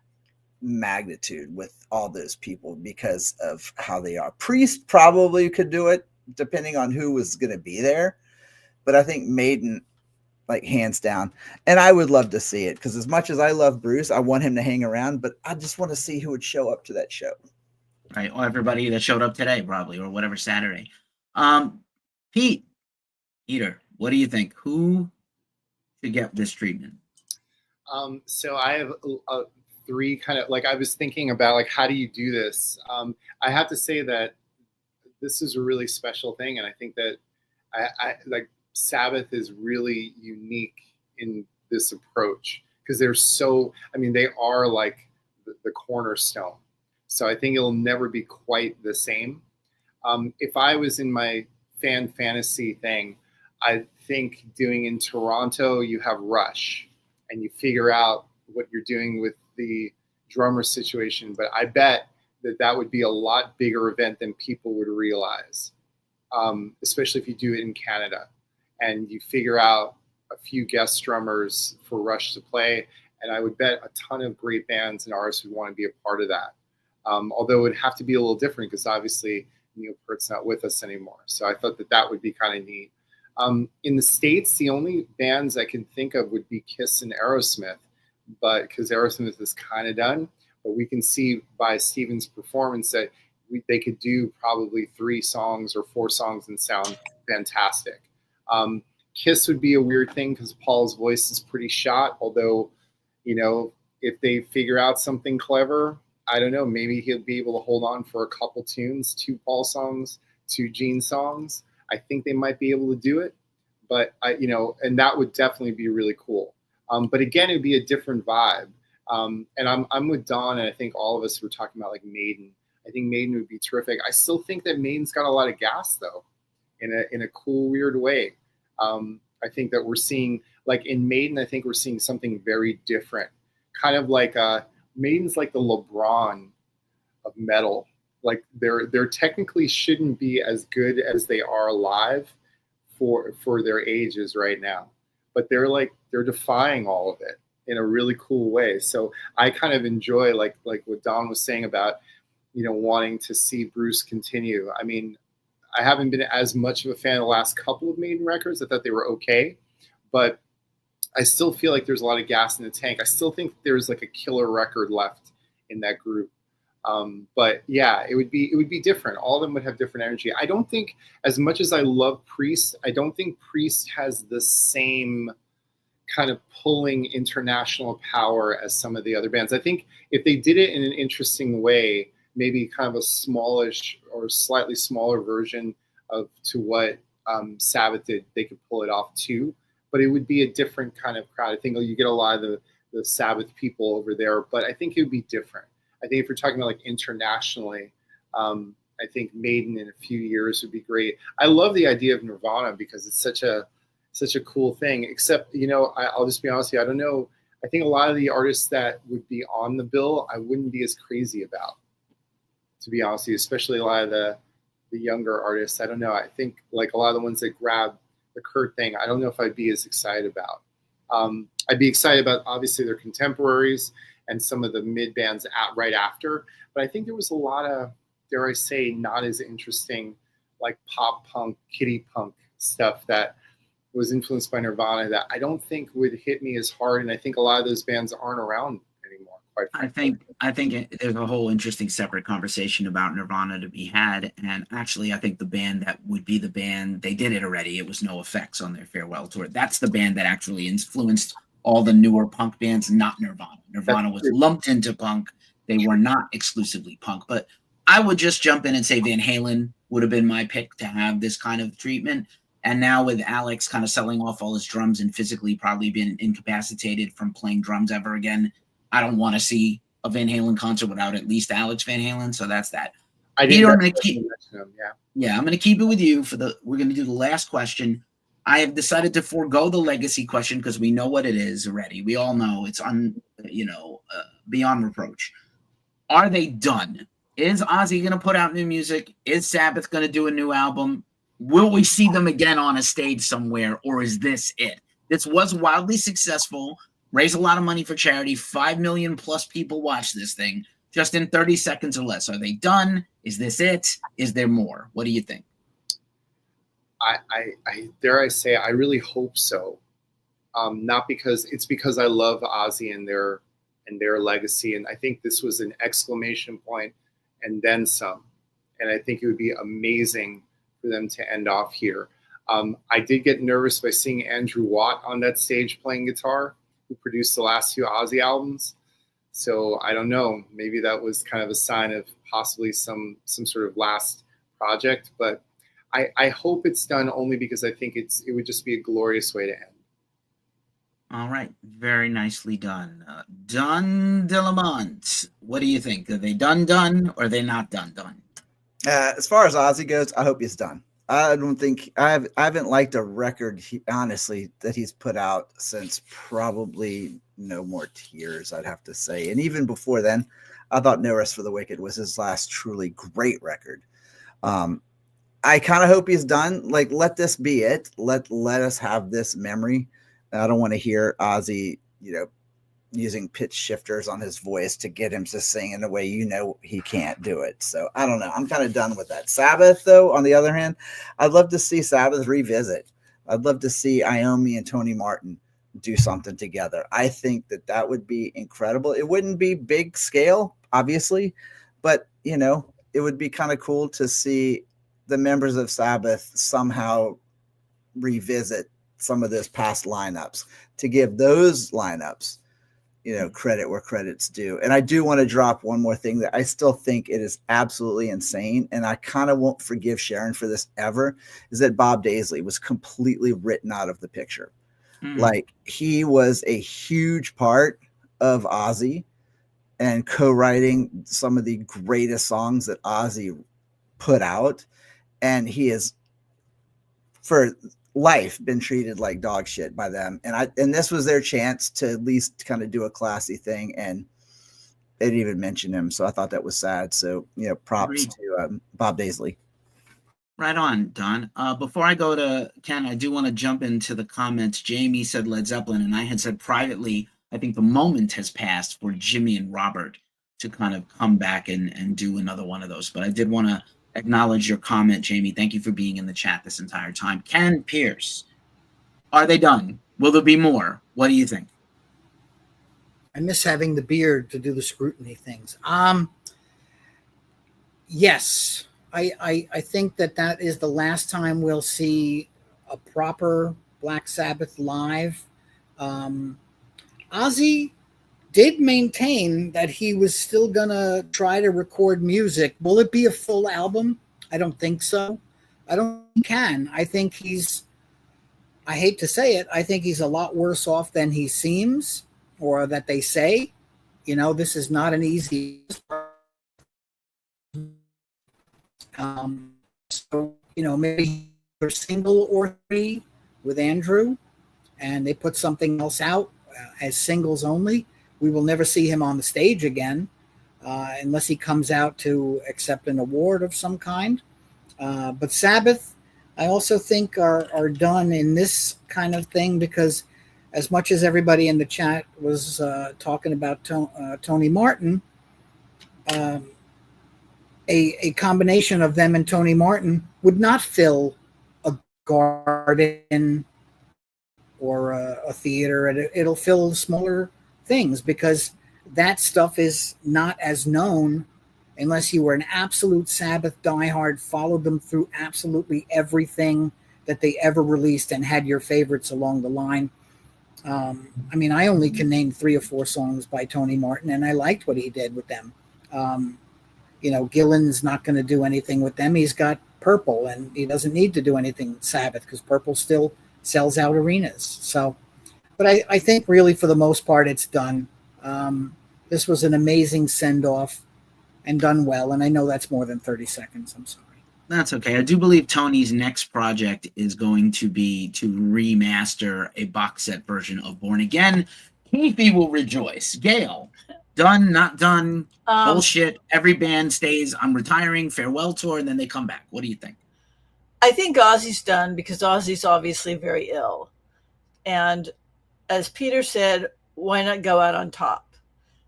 magnitude with all those people because of how they are. Priest probably could do it depending on who was going to be there, but I think Maiden, like, hands down. And I would love to see it because as much as I love Bruce, I want him to hang around, but I just want to see who would show up to that show. Right. Or everybody that showed up today, probably, or whatever Saturday. Peter, what do you think? Who should get this treatment? So I have three kind of, like, I was thinking about, like, how do you do this? I have to say that this is a really special thing. And I think that I like Sabbath is really unique in this approach because they're so, I mean, they are like the cornerstone. So I think it'll never be quite the same. If I was in my fan fantasy thing, I think doing in Toronto, you have Rush and you figure out what you're doing with the drummer situation. But I bet that would be a lot bigger event than people would realize, especially if you do it in Canada and you figure out a few guest drummers for Rush to play. And I would bet a ton of great bands and artists would want to be a part of that. Although it would have to be a little different because obviously Neil Peart's not with us anymore. So I thought that would be kind of neat. In the States, the only bands I can think of would be Kiss and Aerosmith, but because Aerosmith is kind of done, but we can see by Steven's performance that they could do probably 3 songs or 4 songs and sound fantastic. Kiss would be a weird thing because Paul's voice is pretty shot, although, you know, if they figure out something clever, I don't know, maybe he'll be able to hold on for a couple tunes, 2 Paul songs, 2 Gene songs. I think they might be able to do it, but and that would definitely be really cool. But again, it'd be a different vibe. And I'm with Don, and I think all of us were talking about like Maiden. I think Maiden would be terrific. I still think that Maiden's got a lot of gas though, in a cool, weird way. I think that we're seeing, like in Maiden, I think we're seeing something very different, kind of like Maiden's like the LeBron of metal. Like they're technically shouldn't be as good as they are live for their ages right now, but they're defying all of it in a really cool way. So I kind of enjoy like what Don was saying about, wanting to see Bruce continue. I mean, I haven't been as much of a fan of the last couple of Maiden records. I thought they were okay, but I still feel like there's a lot of gas in the tank. I still think there's like a killer record left in that group. But yeah, it would be different. All of them would have different energy. I don't think, as much as I love Priest, I don't think Priest has the same kind of pulling international power as some of the other bands. I think if they did it in an interesting way, maybe kind of a smallish or slightly smaller version of to what Sabbath did, they could pull it off too. But it would be a different kind of crowd. I think you get a lot of the Sabbath people over there, but I think it would be different. I think if you're talking about like internationally, I think Maiden in a few years would be great. I love the idea of Nirvana because it's such a cool thing. Except, I'll just be honest with you, I don't know. I think a lot of the artists that would be on the bill, I wouldn't be as crazy about, to be honest with you, especially a lot of the younger artists. I don't know. I think like a lot of the ones that grab the Kurt thing, I don't know if I'd be as excited about. I'd be excited about obviously their contemporaries and some of the mid bands right after. But I think there was a lot of, dare I say, not as interesting like pop punk, kiddie punk stuff that was influenced by Nirvana that I don't think would hit me as hard. And I think a lot of those bands aren't around anymore, quite frankly. I think there's a whole interesting separate conversation about Nirvana to be had. And actually, I think the band that would be the band, they did it already. It was No Effects on their farewell tour. That's the band that actually influenced all the newer punk bands, not Nirvana. Nirvana was lumped into punk. They were not exclusively punk. But I would just jump in and say Van Halen would have been my pick to have this kind of treatment. And now with Alex kind of selling off all his drums and physically probably been incapacitated from playing drums ever again, I don't want to see a Van Halen concert without at least Alex Van Halen. So that's that. Peter, I'm going to keep. I'm going to keep it with you we're going to do the last question. I have decided to forego the legacy question because we know what it is already. We all know it's beyond reproach. Are they done? Is Ozzy going to put out new music? Is Sabbath going to do a new album? Will we see them again on a stage somewhere, or is this it? This was wildly successful, raised a lot of money for charity. 5 million plus people watch this thing just in 30 seconds or less. Are they done? Is this it? Is there more? What do you think? I dare I say, I really hope so. Not because I love Ozzy and their legacy. And I think this was an exclamation point and then some. And I think it would be amazing for them to end off here. I did get nervous by seeing Andrew Watt on that stage playing guitar, who produced the last few Ozzy albums. So I don't know, maybe that was kind of a sign of possibly some sort of last project, but I hope it's done only because I think it would just be a glorious way to end. All right. Very nicely done. Don Leaumont, what do you think? Are they done, or are they not done? As far as Ozzy goes, I hope he's done. I don't think I haven't liked a record, honestly, that he's put out since probably No More Tears, I'd have to say. And even before then, I thought No Rest for the Wicked was his last truly great record. I kind of hope he's done. Like, let this be it. Let us have this memory. I don't want to hear Ozzy, using pitch shifters on his voice to get him to sing in a way he can't do it. So I don't know. I'm kind of done with that. Sabbath, though, on the other hand, I'd love to see Sabbath revisit. I'd love to see Iommi and Tony Martin do something together. I think that would be incredible. It wouldn't be big scale, obviously, but, it would be kind of cool to see the members of Sabbath somehow revisit some of those past lineups to give those lineups credit where credit's due. And I do want to drop one more thing that I still think it is absolutely insane. And I kind of won't forgive Sharon for this ever, is that Bob Daisley was completely written out of the picture. Like, he was a huge part of Ozzy and co-writing some of the greatest songs that Ozzy put out. And he is for life been treated like dog shit by them, and this was their chance to at least kind of do a classy thing, and they didn't even mention him, so I thought that was sad. So props to Bob Daisley. Right on, Don. Before I go to Ken, I do want to jump into the comments. Jamie said Led Zeppelin, and I had said privately, I think the moment has passed for Jimmy and Robert to kind of come back and do another one of those. But I did want to acknowledge your comment, Jamie. Thank you for being in the chat this entire time. Ken Pierce, are they done? Will there be more? What do you think? I miss having the beard to do the scrutiny things. Yes, I think that is the last time we'll see a proper Black Sabbath live. Ozzy did maintain that he was still gonna try to record music. Will it be a full album? I don't think so. I don't think he can. I think I hate to say it, I think he's a lot worse off than he seems, or that they say. This is not an easy. Maybe a single or three with Andrew, and they put something else out as singles only. We will never see him on the stage again, unless he comes out to accept an award of some kind. But Sabbath, I also think are done in this kind of thing, because as much as everybody in the chat was talking about Tony Martin, a combination of them and Tony Martin would not fill a garden or a theater. It'll fill smaller things, because that stuff is not as known unless you were an absolute Sabbath diehard, followed them through absolutely everything that they ever released, and had your favorites along the line. I only can name 3 or 4 songs by Tony Martin, and I liked what he did with them. Gillan's not going to do anything with them. He's got Purple, and he doesn't need to do anything with Sabbath, because Purple still sells out arenas. So, but I think really for the most part it's done. This was an amazing send-off and done well, and I know that's more than 30 seconds. I'm sorry. That's okay. I do believe Tony's next project is going to be to remaster a box set version of Born Again. Keefy will rejoice. Gail, done, not done, bullshit. Every band stays, I'm retiring, farewell tour, and then they come back. What do you think? I think Ozzy's done, because Ozzy's obviously very ill. And as Peter said, why not go out on top?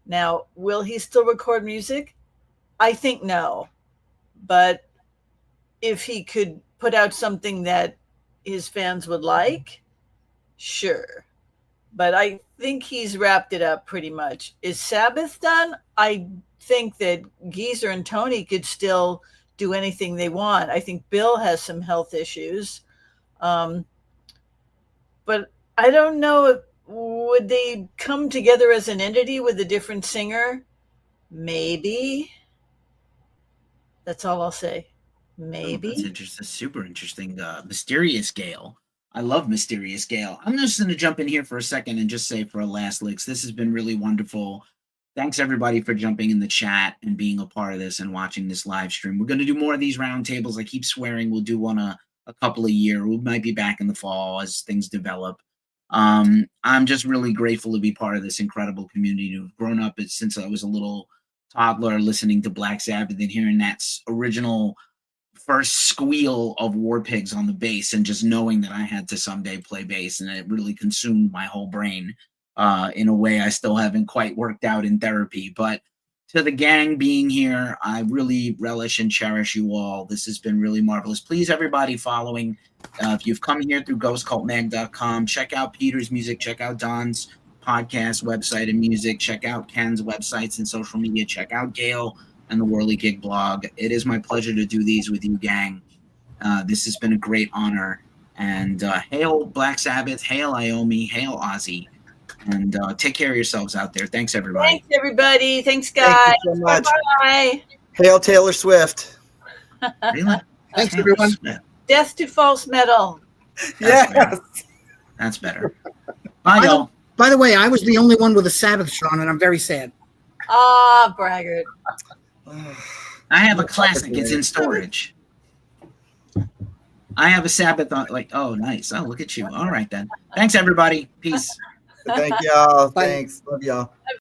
Now, will he still record music? I think no. But if he could put out something that his fans would like, sure. But I think he's wrapped it up pretty much. Is Sabbath done? I think that Geezer and Tony could still do anything they want. I think Bill has some health issues. But I don't know, would they come together as an entity with a different singer? Maybe. That's all I'll say. Maybe. Oh, that's interesting. Super interesting. Mysterious Gail. I love Mysterious Gail. I'm just going to jump in here for a second and just say for a last licks, this has been really wonderful. Thanks everybody for jumping in the chat and being a part of this and watching this live stream. We're going to do more of these roundtables. I keep swearing we'll do one a couple a year. We might be back in the fall as things develop. I'm just really grateful to be part of this incredible community, to have grown up since I was a little toddler listening to Black Sabbath and hearing that original first squeal of War Pigs on the bass, and just knowing that I had to someday play bass, and it really consumed my whole brain in a way I still haven't quite worked out in therapy. But to the gang being here, I really relish and cherish you all. This has been really marvelous. Please, everybody following, if you've come here through ghostcultmag.com, check out Peter's music, check out Don's podcast, website, and music, check out Ken's websites and social media, check out Gail and the Worley Gig blog. It is my pleasure to do these with you, gang. This has been a great honor. And hail Black Sabbath, hail Iomi, hail Ozzy. And take care of yourselves out there. Thanks, everybody. Thanks, everybody. Thanks, guys. Thank you so much. Bye. Hail Taylor Swift. Really? Thanks, everyone. Death to false metal. Yes. That's better. Bye, y'all. By the way, I was the only one with a Sabbath, Sean, and I'm very sad. Ah, braggart. I have a classic. It's in storage. I have a Sabbath on, oh, nice. Oh, look at you. All right, then. Thanks, everybody. Peace. Thank y'all. Bye. Thanks. Love y'all.